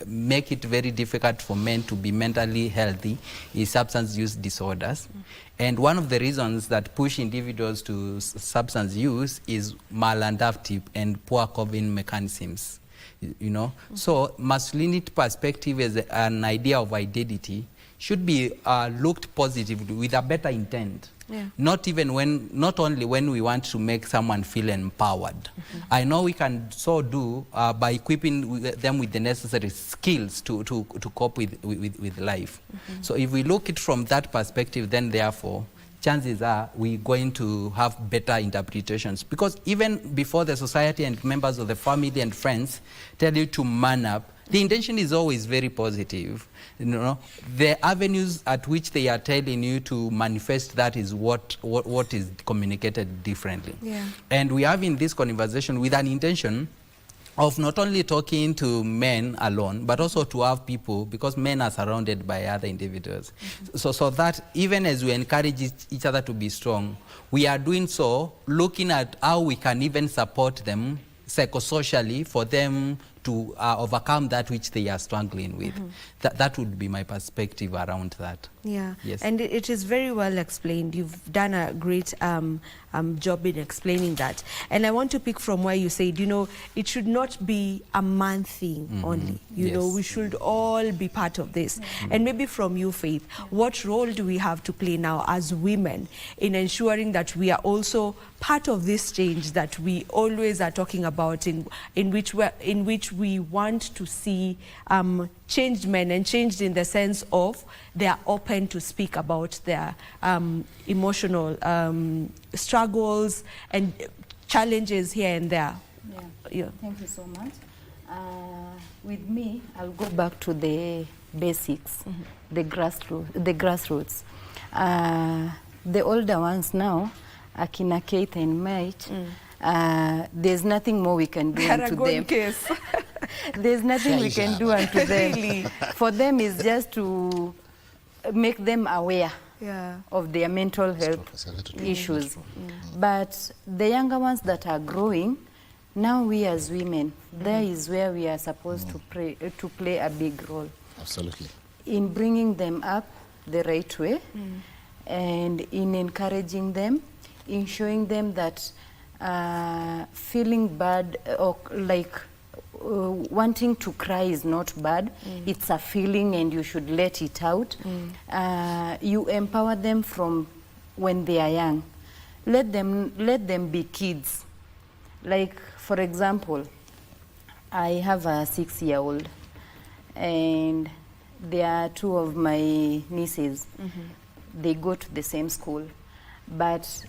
make it very difficult for men to be mentally healthy is substance use disorders. And one of the reasons that push individuals to substance use is maladaptive and poor coping mechanisms. You know, so masculinity perspective as an idea of identity should be looked positively with a better intent. Not only when we want to make someone feel empowered. I know we can so do by equipping them with the necessary skills to cope with life. So if we look at it from that perspective, then therefore, chances are we're going to have better interpretations. Because even before the society and members of the family and friends tell you to man up, the intention is always very positive. You know, the avenues at which they are telling you to manifest that is what is communicated differently. And we are having this conversation with an intention of not only talking to men alone, but also to have people, because men are surrounded by other individuals. So that even as we encourage each other to be strong, we are doing so looking at how we can even support them psychosocially for them to overcome that which they are struggling with. That would be my perspective around that. Yes. And it is very well explained. You've done a great job in explaining that. And I want to pick from where you said, you know, it should not be a man thing only. You know, we should all be part of this. And maybe from you, Faith, what role do we have to play now as women in ensuring that we are also part of this change that we always are talking about, in which we want to see changed men, and changed in the sense of they are open to speak about their emotional struggles and challenges here and there. Thank you so much. With me, I'll go back to the basics, the grassroots. The older ones now, Akina Keith and Mate, there's nothing more we can do to them. There's nothing we can do unto them. For them, it's just to make them aware of their mental health issues. But the younger ones that are growing, now we as women, there is where we are supposed to play a big role. Absolutely. In bringing them up the right way, and in encouraging them, in showing them that feeling bad or like wanting to cry is not bad. It's a feeling and you should let it out. You empower them from when they are young. Let them be kids. Like, for example, I have a 6-year-old and there are 2 of my nieces. They go to the same school. But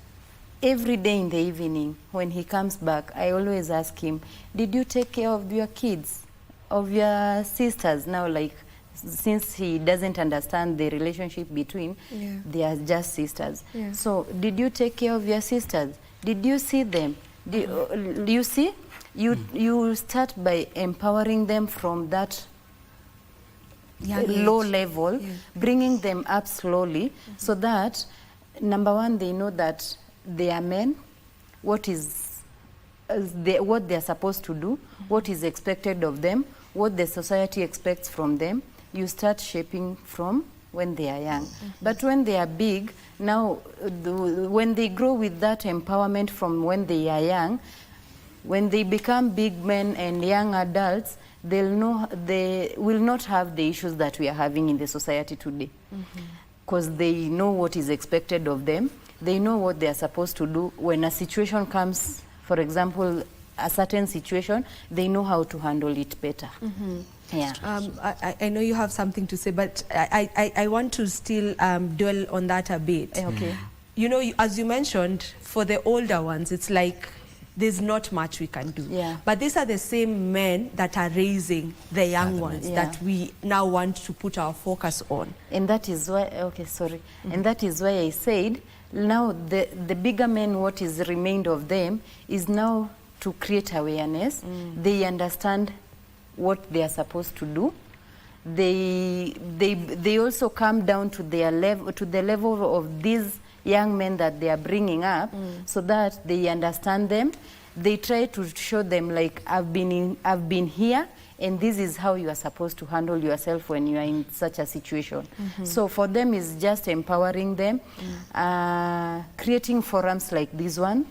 every day in the evening, when he comes back, I always ask him, did you take care of your kids, of your sisters? Now, like, since he doesn't understand the relationship between, they are just sisters. So, did you take care of your sisters? Did you see them? You see? You start by empowering them from that low level, bringing them up slowly, so that, number one, they know that they are men, what they're supposed to do, what is expected of them, what the society expects from them. You start shaping from when they are young. But when they are big, now, when they grow with that empowerment from when they are young, when they become big men and young adults, they will not have the issues that we are having in the society today. Because they know what is expected of them. They know what they are supposed to do. When a situation comes, for example, a certain situation, they know how to handle it better. Yeah. I know you have something to say, but I want to still dwell on that a bit. Okay. You know, as you mentioned, for the older ones, it's like there's not much we can do. Yeah. But these are the same men that are raising the young ones that we now want to put our focus on. And that is why, okay, sorry. And that is why I said, now the bigger men, what is remained of them is now to create awareness. They understand what they are supposed to do. They also come down to their level, to the level of these young men that they are bringing up, so that they understand them. They try to show them, like, I've been here, and this is how you are supposed to handle yourself when you are in such a situation. So for them, it's just empowering them, creating forums like this one,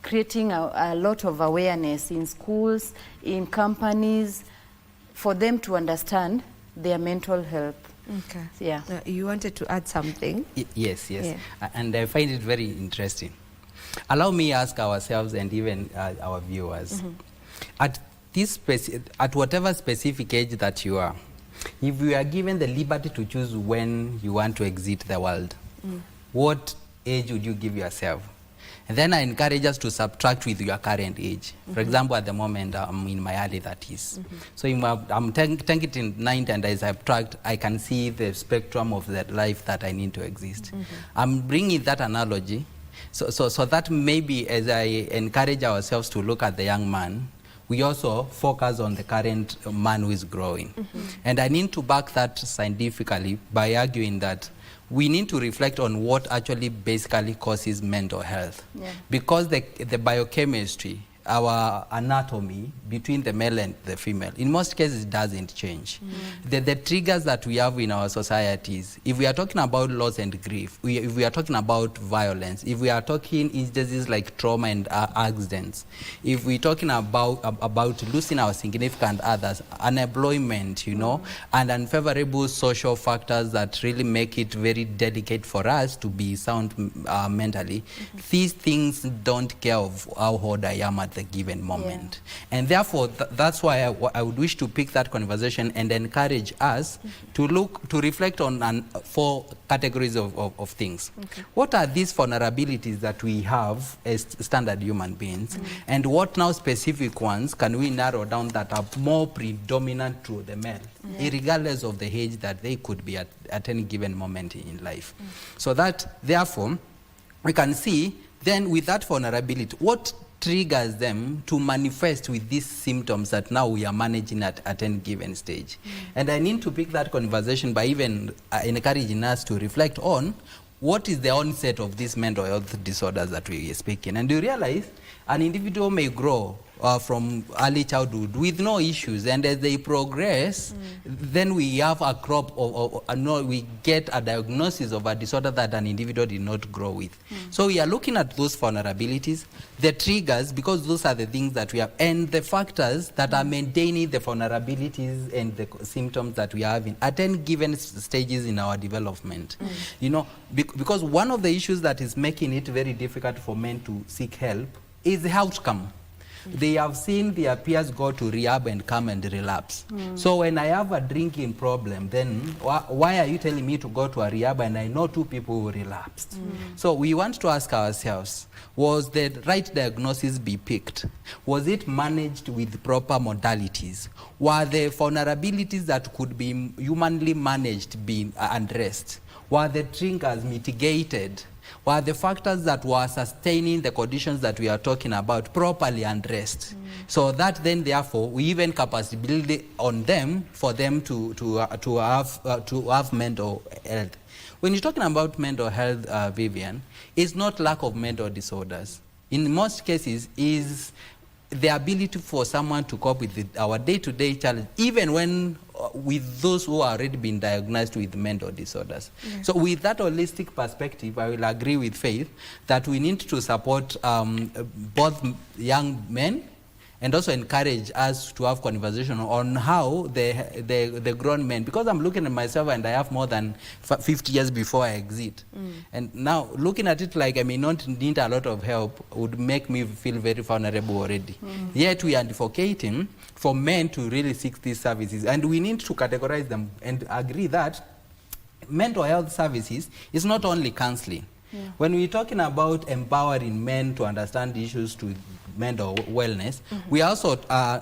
creating a lot of awareness in schools, in companies, for them to understand their mental health. Okay. Yeah. You wanted to add something? Yes. And I find it very interesting. Allow me ask ourselves and even our viewers, at whatever specific age that you are, if you are given the liberty to choose when you want to exit the world, what age would you give yourself? And then I encourage us to subtract with your current age. For example, at the moment, I'm in my early 30s. So I'm taking it in 90, and as I subtract, I can see the spectrum of that life that I need to exist. I'm bringing that analogy so that maybe as I encourage ourselves to look at the young man, we also focus on the current man who is growing. And I need to back that scientifically by arguing that we need to reflect on what actually basically causes mental health. Because the biochemistry, our anatomy between the male and the female, in most cases doesn't change. The triggers that we have in our societies, if we are talking about loss and grief, if we are talking about violence, if we are talking instances like trauma and accidents, if we're talking about losing our significant others, unemployment, you know, and unfavorable social factors that really make it very delicate for us to be sound mentally, these things don't care of how old I am at the given moment. And therefore, that's why I would wish to pick that conversation and encourage us to reflect on 4 categories of things. What are these vulnerabilities that we have as standard human beings? And what now specific ones can we narrow down that are more predominant to the male, regardless of the age that they could be at any given moment in life? So that, therefore, we can see then with that vulnerability, what triggers them to manifest with these symptoms that now we are managing at any given stage. And I need to pick that conversation by even encouraging us to reflect on what is the onset of these mental health disorders that we are speaking. And you realize an individual may grow from early childhood with no issues, and as they progress, then we have a crop we get a diagnosis of a disorder that an individual did not grow with. So we are looking at those vulnerabilities, the triggers, because those are the things that we have, and the factors that are maintaining the vulnerabilities and the symptoms that we are having at any given stages in our development. You know, because one of the issues that is making it very difficult for men to seek help is the outcome. They have seen their peers go to rehab and come and relapse. So when I have a drinking problem, then why are you telling me to go to a rehab and I know 2 people who relapsed? So we want to ask ourselves, was the right diagnosis be picked? Was it managed with proper modalities? Were the vulnerabilities that could be humanly managed being addressed? Were the triggers mitigated? were the factors that were sustaining the conditions that we are talking about properly addressed. So that then, therefore, we even capacity build on them for them to have mental health. When you're talking about mental health, Vivian, it's not lack of mental disorders. In most cases, is the ability for someone to cope with our day-to-day challenge, even when with those who are already been diagnosed with mental disorders. Yeah. So with that holistic perspective, I will agree with Faith that we need to support both young men and also encourage us to have conversation on how the grown men, because I'm looking at myself and I have more than 50 years before I exit. And now looking at it like I may not need a lot of help would make me feel very vulnerable already. Yet we are advocating for men to really seek these services, and we need to categorize them and agree that mental health services is not only counseling. Yeah. When we're talking about empowering men to understand issues to mental wellness, we also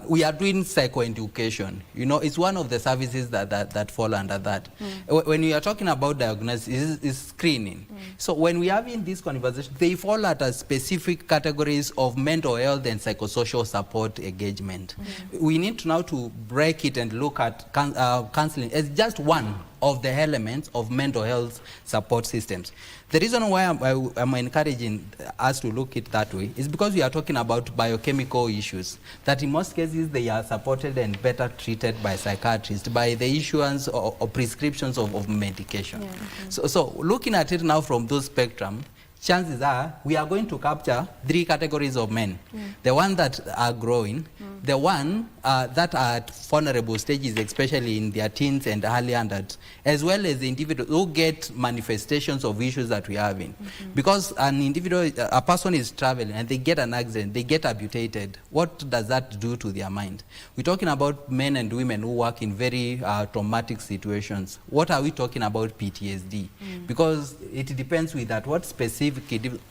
we are doing psychoeducation. You know, it's one of the services that fall under that. When we are talking about diagnosis, is screening. So when we are having this conversation, they fall under specific categories of mental health and psychosocial support engagement. We need to now to break it and look at counseling as just one of the elements of mental health support systems. The reason why I'm encouraging us to look it that way is because we are talking about biochemical issues that in most cases they are supported and better treated by psychiatrists by the issuance or prescriptions of medication. Yeah, so looking at it now from those spectrum, chances are we are going to capture 3 categories of men. The one that are growing, the one that are at vulnerable stages, especially in their teens and early adults, as well as the individuals who get manifestations of issues that we are having. Because an individual, a person is traveling and they get an accident, they get amputated. What does that do to their mind? We're talking about men and women who work in very traumatic situations. What are we talking about PTSD? Because it depends with that, what specific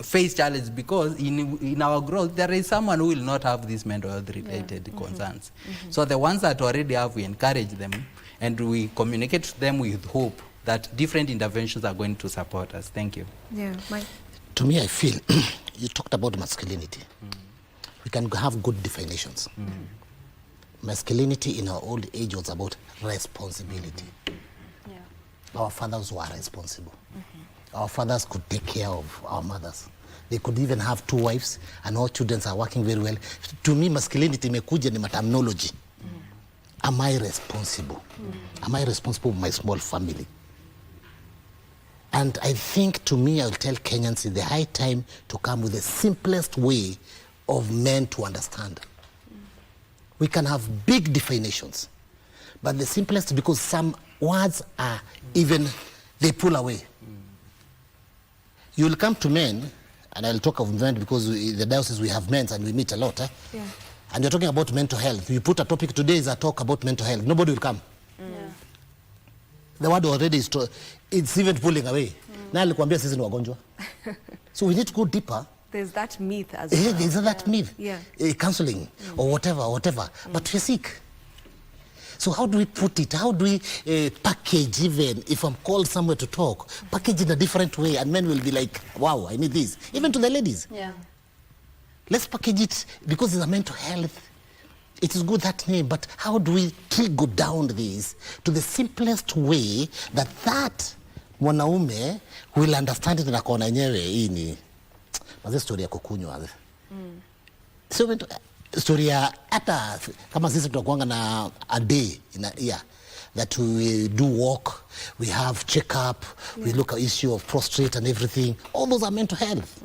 face challenge, because in our growth, there is someone who will not have these mental health related concerns. So the ones that already have, we encourage them and we communicate to them with hope that different interventions are going to support us. Thank you. Yeah, Mike. To me, I feel you talked about masculinity. We can have good definitions. Masculinity in our old age was about responsibility. Our fathers were responsible. Our fathers could take care of our mothers. They could even have 2 wives and all children are working very well. To me, masculinity imekuja ni terminology. Am I responsible? Am I responsible for my small family? And I think, to me, I'll tell Kenyans, it's the high time to come with the simplest way of men to understand. We can have big definitions, but the simplest, because some words are even, they pull away. You will come to men, and I'll talk of men because the diocese we have men and we meet a lot. And you're talking about mental health. You put a topic today is a talk about mental health. Nobody will come. The word already is, it's even pulling away. Na alikwambia sisi ni wagonjwa. So we need to go deeper. There's that myth as well. There's that myth. Counseling or whatever. But we're sick. So how do we put it? How do we package, even if I'm called somewhere to talk, package in a different way, and men will be like, wow, I need this. Even to the ladies. Let's package it, because it's a mental health. It is good, that name, but how do we go down this to the simplest way that mwanaume will understand it na kona nyewe hii ni maze story ya kukunywa. So story ya hata kama sisi tunakuanga na a day in a year that we do walk, we have check-up, we look at issue of prostate and everything. All those are mental health.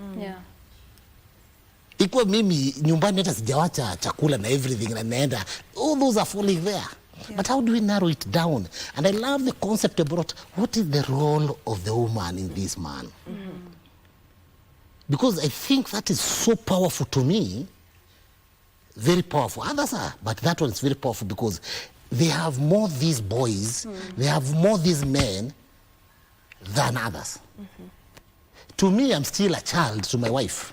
Ikuwa mimi nyumbani hata sijawacha chakula na everything na naenda, all those are falling there. But how do we narrow it down? And I love the concept about what is the role of the woman in this man. Because I think that is so powerful to me. Very powerful. Others are, but that one is very powerful because they have more these boys, they have more these men than others. To me, I'm still a child to my wife.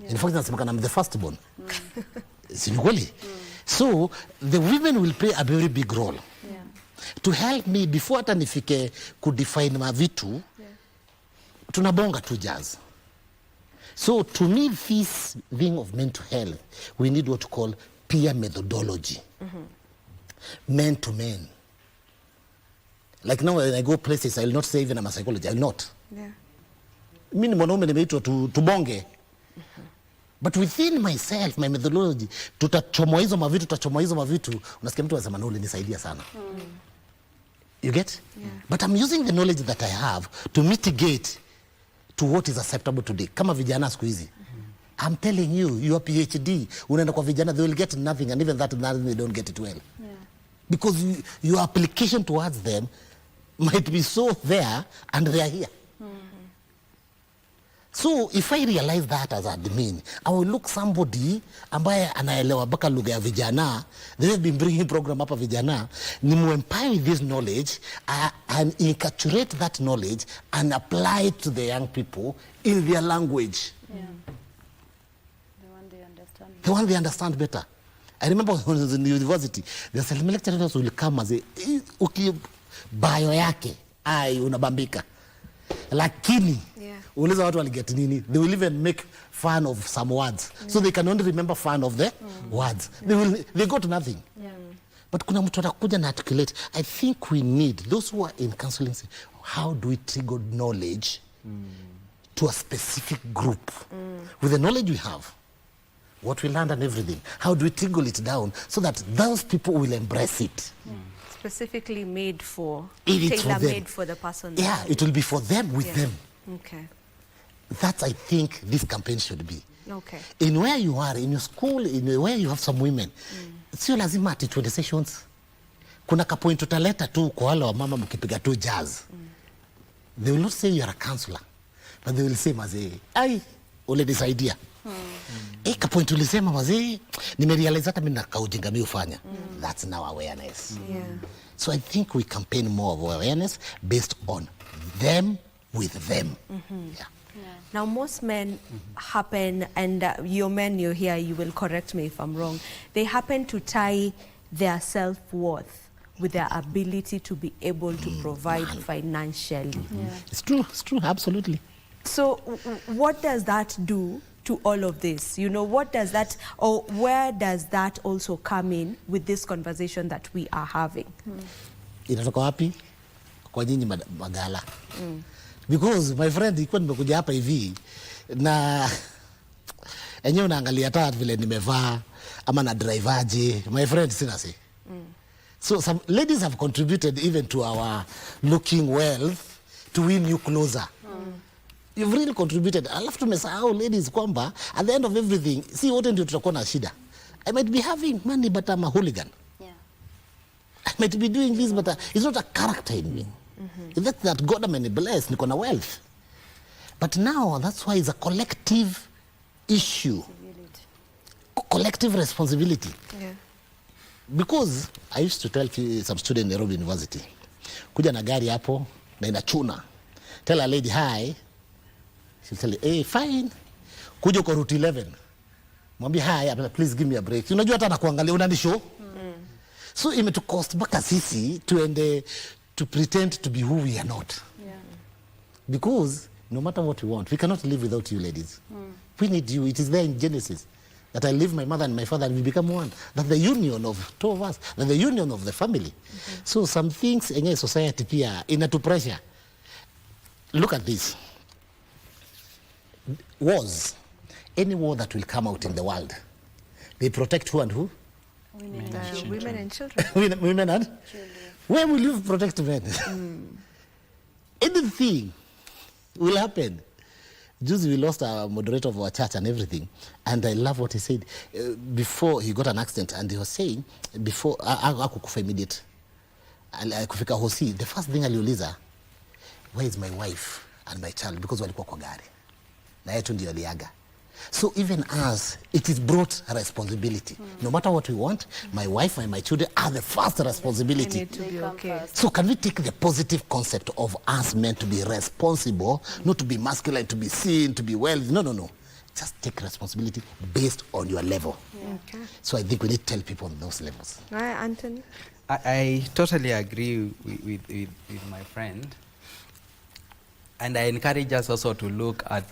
In fact, I'm the firstborn. So the women will play a very big role to help me before hata nifike kudefine mavitu. tunabonga tu jazz. So to me, this thing of mental health, we need what to call peer methodology. Men to men. Like now when I go places, I will not say even I'm a psychologist. I will not. Yeah. Mimi ni mwanaume nimeitwa tubonge. But within myself, my methodology, tutachomoa hizo mavitu, unasikia mtu anasema no, ulinisaidia sana. You get? Yeah. But I'm using the knowledge that I have to mitigate to what is acceptable today. Kama vijana siku hizi. I'm telling you, your PhD, unaenda kwa vijana, they will get nothing, and even that nothing, they don't get it well. Yeah. Because your application towards them might be so there and they are here. So if I realize that as admin, I will look somebody ambaye anaelewa baka lugha ya vijana. They have been bringing program hapa vijana. Ni empower with this knowledge and inculturate that knowledge and apply it to the young people in their language. Yeah. The one they understand better. I remember when I was in the university, the lecturers will come and say, bio yake, unabambika. Lakini, uliza watu waligeti nini? They will even make fun of some words. So they can only remember fun of the words. They go to nothing. Yeah. But kuna mtu atakuja na articulate. I think we need, those who are in counseling, say, how do we trigger knowledge to a specific group? With the knowledge we have, what we learned and everything, how do we trigger it down so that those people will embrace it? Specifically made for, tailor-made for the person. Yeah, it will be for them, with them. Okay. That's, I think, this campaign should be. Okay. In where you are, in your school, in where you have some women, sio lazima ati 20 sessions. Kuna kapoint utaleta tu kwa wale wa mama mkipiga tu jazz. They will not say you are a counselor, but they will say, mazee, ai, ulinisaidia. Kapoint ulisema mazee, nimerealize hata mimi nakaujinga mimi ufanya. That's now awareness. Yeah. So I think we campaign more of awareness based on them with them. Yeah. Now most men happen, and your men you're here, you will correct me if I'm wrong, they happen to tie their self-worth with their ability to be able to provide financially. Yeah. It's true, absolutely. So what does that do to all of this? You know, what does that, or where does that also come in with this conversation that we are having? Inatoka wapi? Kwa nyinyi magala. Because my friend, ikuwa nimekuja hapa hivi na enyewe unaangalia hata vile nimevaa ama na drive aje, my friend sina say. So some ladies have contributed even to our looking wealth to win you closer. You've really contributed. Alafu tumesahau ladies kwamba at the end of everything, see wote ndio tutakuwa na shida. I might be having money but I'm a hooligan. Yeah. I might be doing this but it's not a character in me. That's that God am blessed, niko na wealth. But now that's why it's a collective issue. Collective responsibility. Yeah. Because I used to tell some student in Nairobi University, kuja na gari hapo na inachuna. Tell a lady hi. She'll tell you, hey, fine. Kuja kwa route 11. Mwambie hi, please give me a break. Unajua hata nakuangalia unanishow. So imetu cost baka sisi tuende to pretend to be who we are not. Yeah. Because no matter what we want, we cannot live without you ladies. We need you. It is there in Genesis that I leave my mother and my father and we become one. That's the union of two of us. That's the union of the family. So some things in society pia inatu pressure. Look at this. Wars. Any war that will come out in the world, they protect who and who? Women and children. Women and children. Where will you protect men? Anything will happen. Juzi, we lost our moderator of our church and everything. And I love what he said. Before he got an accident, and he was saying, before, akukufa immediate. Kufika hosi, the first thing aliuliza, where is my wife and my child? Because walikuwa kwa gari. Na yetu ndio aliaga. So even us, it is brought a responsibility. No matter what we want, my wife and my children are the first responsibility. They need to be okay. So can we take the positive concept of us meant to be responsible, not to be masculine, to be seen, to be wealthy? No. Just take responsibility based on your level. Okay. So I think we need to tell people on those levels. All right, Anthony? I totally agree with my friend. And I encourage us also to look at,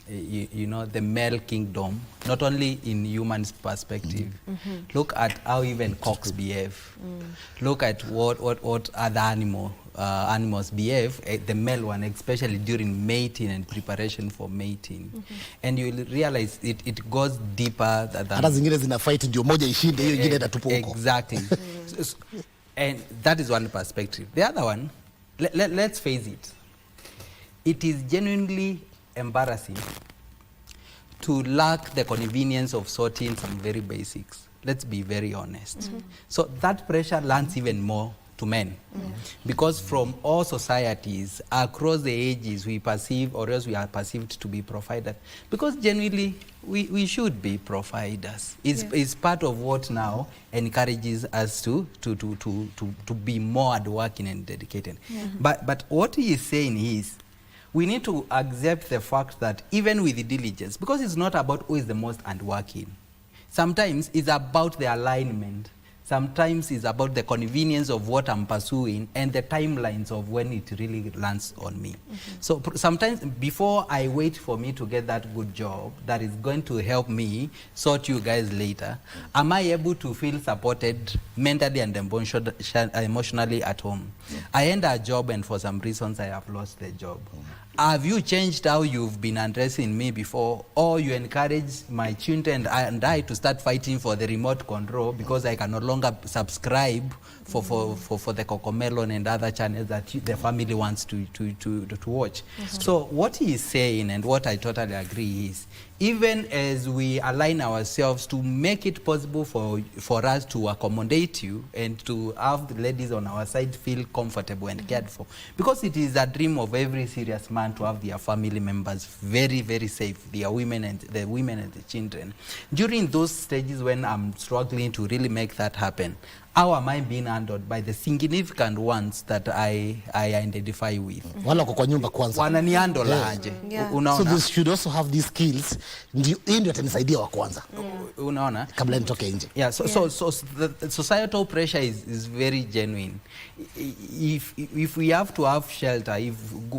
you know, the male kingdom, not only in human perspective. Look at how even cocks behave. Look at what other animals behave, the male one, especially during mating and preparation for mating. And you will realize it goes deeper than... Hata zingine zina fight ndio moja ishinde, hiyo ingine itatupa huko. Exactly. And that is one perspective. The other one, let's face it, it is genuinely embarrassing to lack the convenience of sorting some very basics. Let's be very honest. So that pressure lands even more to men. Because from all societies across the ages, we perceive, or else we are perceived to be providers. Because genuinely, we should be providers. It's part of what now encourages us to be more hardworking and dedicated. But what he is saying is, we need to accept the fact that even with the diligence, because it's not about who is the most hardworking. Sometimes it's about the alignment. Sometimes it's about the convenience of what I'm pursuing and the timelines of when it really lands on me. So sometimes before I wait for me to get that good job that is going to help me sort you guys later, am I able to feel supported mentally and emotionally at home? I end a job and for some reasons I have lost the job. Have you changed how you've been addressing me before, or you encourage my children and I to start fighting for the remote control because I can no longer subscribe for the Cocomelon and other channels that the family wants to watch? So what he is saying, and what I totally agree, is even as we align ourselves to make it possible for us to accommodate you and to have the ladies on our side feel comfortable and cared for, because it is a dream of every serious man to have their family members very, very safe, their women and the children. During those stages when I'm struggling to really make that happen, how am I being handled by the significant ones that I identify with? Wala kwa nyumba kwanza. Wanani handle aje? Unaona? So they should also have these skills. Ndio atanisaidia wa kwanza. Unaona? Kabla nitoke nje. Yeah, so the societal pressure is very genuine. If we have to have shelter,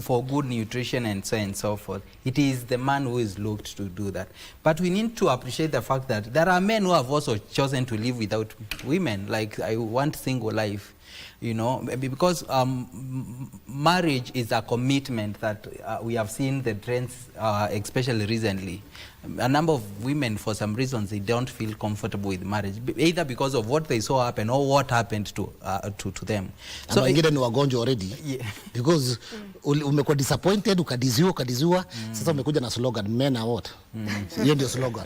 for good nutrition and so on and so forth, it is the man who is looked to do that. But we need to appreciate the fact that there are men who have also chosen to live without women. Like, I want single life, you know, because marriage is a commitment that we have seen the trends, especially recently. A number of women, for some reasons, they don't feel comfortable with marriage, either because of what they saw happen or what happened to them. So wengine ni wagonjwa already, because umekuwa disappointed, ukadiziwa, sasa umekuja na slogan, men are what? Hiyo ndio slogan.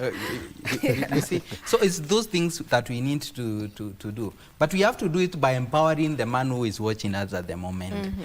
You see, so it's those things that we need to do. But we have to do it by empowering the man who is watching us at the moment.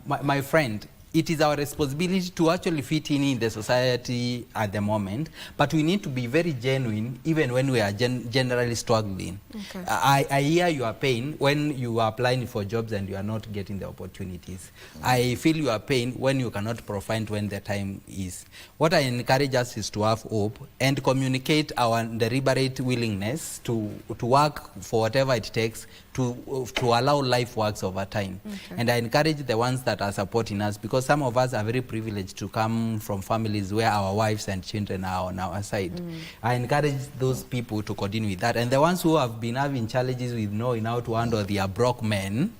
My friend, it is our responsibility to actually fit in the society at the moment, but we need to be very genuine even when we are generally struggling. I hear your pain when you are applying for jobs and you are not getting the opportunities. I feel your pain when you cannot provide when the time is. What I encourage us is to have hope and communicate our deliberate willingness to work for whatever it takes to allow life works over time. And I encourage the ones that are supporting us, because some of us are very privileged to come from families where our wives and children are on our side. I encourage those people to continue with that. And the ones who have been having challenges with knowing how to handle their broke men,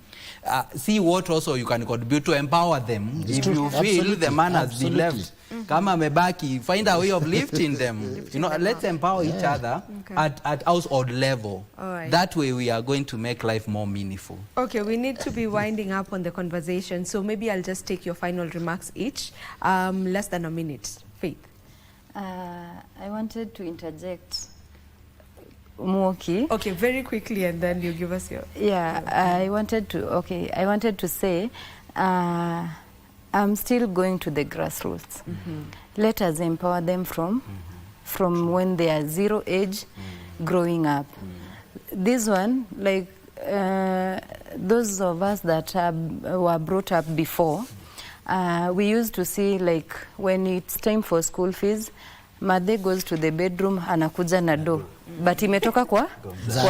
see what also you can contribute to empower them. If you feel the man has been left, kama mebaki, find a way of lifting them. You know, let's empower each other at household level. That way we are going to make life more meaningful. Okay, we need to be winding up on the conversation, so maybe I'll just take your final remarks each. Less than a minute. Faith. I wanted to interject. Mwoki. Okay, very quickly, and then you give us your... Yeah, I wanted to say, I'm still going to the grassroots. Let us empower them from when they are 0 age, growing up. This one, like those of us that were brought up before, we used to see, like, when it's time for school fees, Mother goes to the bedroom, anakuja na do, but imetoka kwa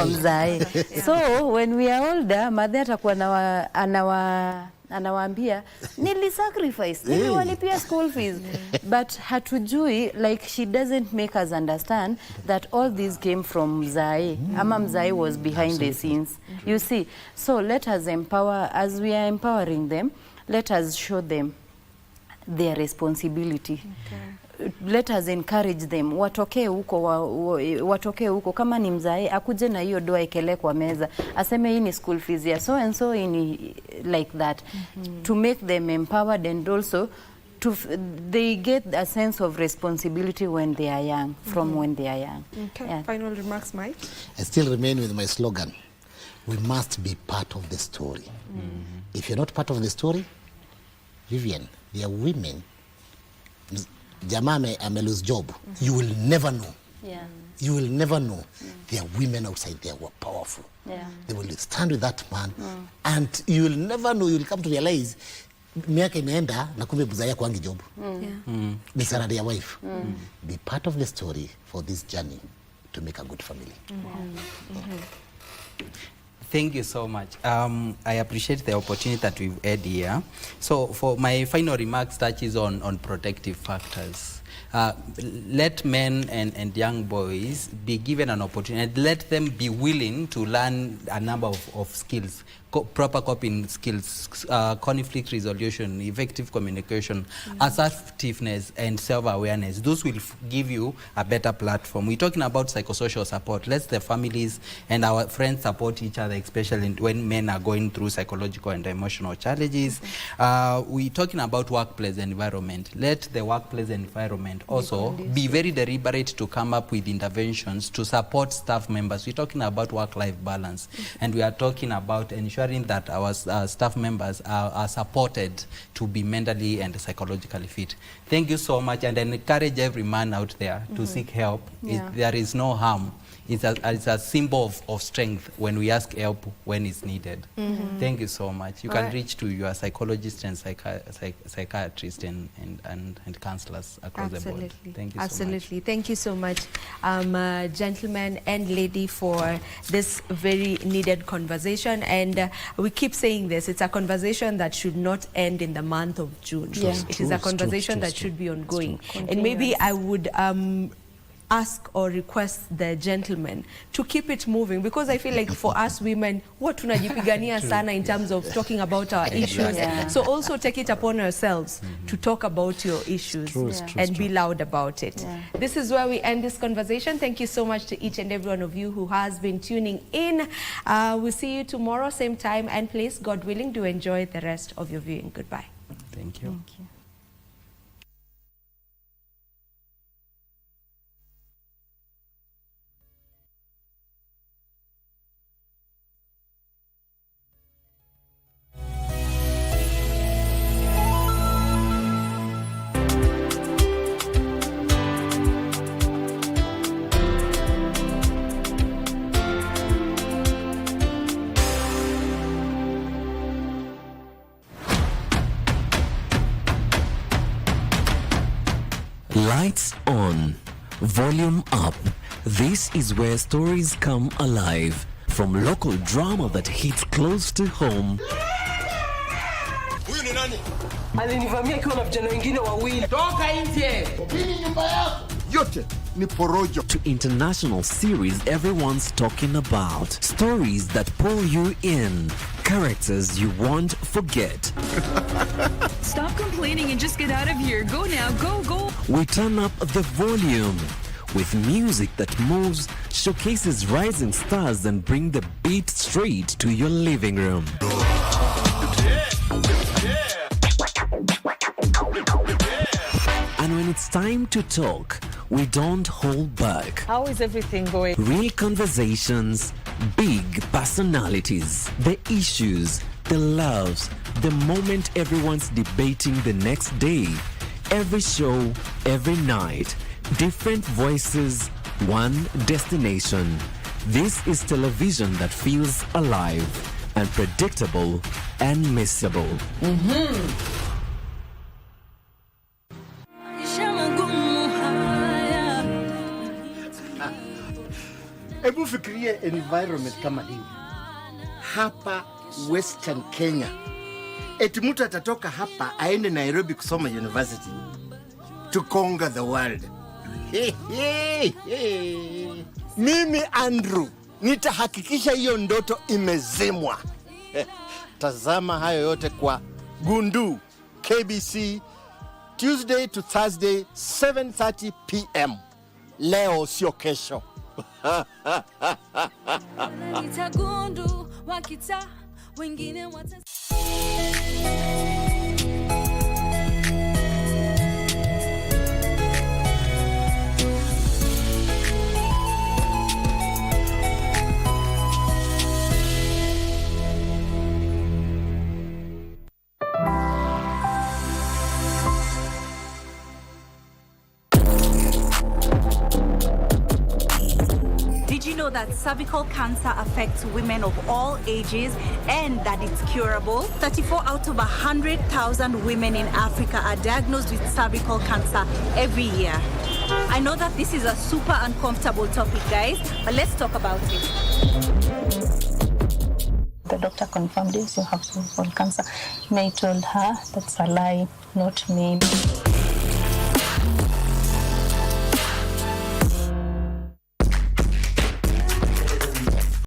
mzae. So when we are older, Mother atakuwa anawaambia nilisacrifice, niliwalipia school fees. But hatujui, like she doesn't make us understand that all this came from Mzae. Ama Mzae was behind the scenes. You see, so let us empower, as we are empowering them, let us show them their responsibility. Let us encourage them, watokee huko kama ni Mzae akuje na hiyo doa ikele kwa meza aseme hii ni school fees ya so and so like that, to make them empowered, and also they get a sense of responsibility when they are young, from when they are young. Okay. Final remarks, Mike? I still remain with my slogan, we must be part of the story. If you're not part of the story, Vivian, there are women, jamaa ame lose job, you will never know. You will never know. There are women outside there who are powerful. They will stand with that man, and you will never know. You will come to realize miaka imeenda na kumbe Mzae kwangi job. Ni Sarah their wife. Be part of the story for this journey to make a good family. Thank you so much. I appreciate the opportunity that we've had here. So for my final remarks touches on protective factors. Let men and young boys be given an opportunity, and let them be willing to learn a number of skills, proper coping skills, conflict resolution, effective communication, assertiveness, and self-awareness. Those will give you a better platform. We're talking about psychosocial support. Let the families and our friends support each other, especially when men are going through psychological and emotional challenges. We're talking about workplace environment. Let the workplace environment also be very deliberate to come up with interventions to support staff members. We're talking about work-life balance, and we are talking about ensuring that our staff members are supported to be mentally and psychologically fit. Thank you so much, and I encourage every man out there to seek help. There is no harm. It's a symbol of strength when we ask help when it's needed. Thank you so much. You can reach to your psychologist and psychiatrist and counselors across the board. Thank you so much. Thank you so much, gentlemen and lady, for this very needed conversation. And we keep saying this, it's a conversation that should not end in the month of June. It is a conversation that should be ongoing. And maybe I would ask or request the gentlemen to keep it moving, because I feel like for us women, what tunajipigania sana in terms of talking about our issues. So also take it upon yourselves to talk about your issues and be loud about it. This is where we end this conversation. Thank you so much to each and every one of you who has been tuning in. We'll see you tomorrow, same time and place, God willing. Do enjoy the rest of your viewing. Goodbye. Thank you. Thank you. Lights on, volume up. This is where stories come alive. From local drama that hits close to home. Huyu ni nani? Alinivamia akiwa na vijana wengine wawili. Toka nje. Hii nyumba yako. Yote ni porojo. To international series everyone's talking about. Stories that pull you in. Characters you won't forget. Stop complaining and just get out of here. Go now, go. We turn up the volume with music that moves, showcases rising stars, and bring the beat straight to your living room. And when it's time to talk, we don't hold back. How is everything going? Real conversations, big personalities, the issues, the loves, the moment everyone's debating the next day. Every show, every night, different voices, one destination. This is television that feels alive, unpredictable, and missable. Hebu fikiria environment kama hii hapa Western Kenya, eti mtu atatoka hapa aende Nairobi kusoma university to conquer the world. Mimi Andrew nitahakikisha hiyo ndoto imezimwa. Tazama hayo yote kwa Gundu KBC Tuesday to Thursday 7:30 p.m. Leo sio kesho. Nitagundu wakita wengine wata Did you know that cervical cancer affects women of all ages and that it's curable? 34 out of 100,000 women in Africa are diagnosed with cervical cancer every year. I know that this is a super uncomfortable topic, guys, but let's talk about it. The doctor confirmed this, you have cervical cancer. And I told her that's a lie, not me.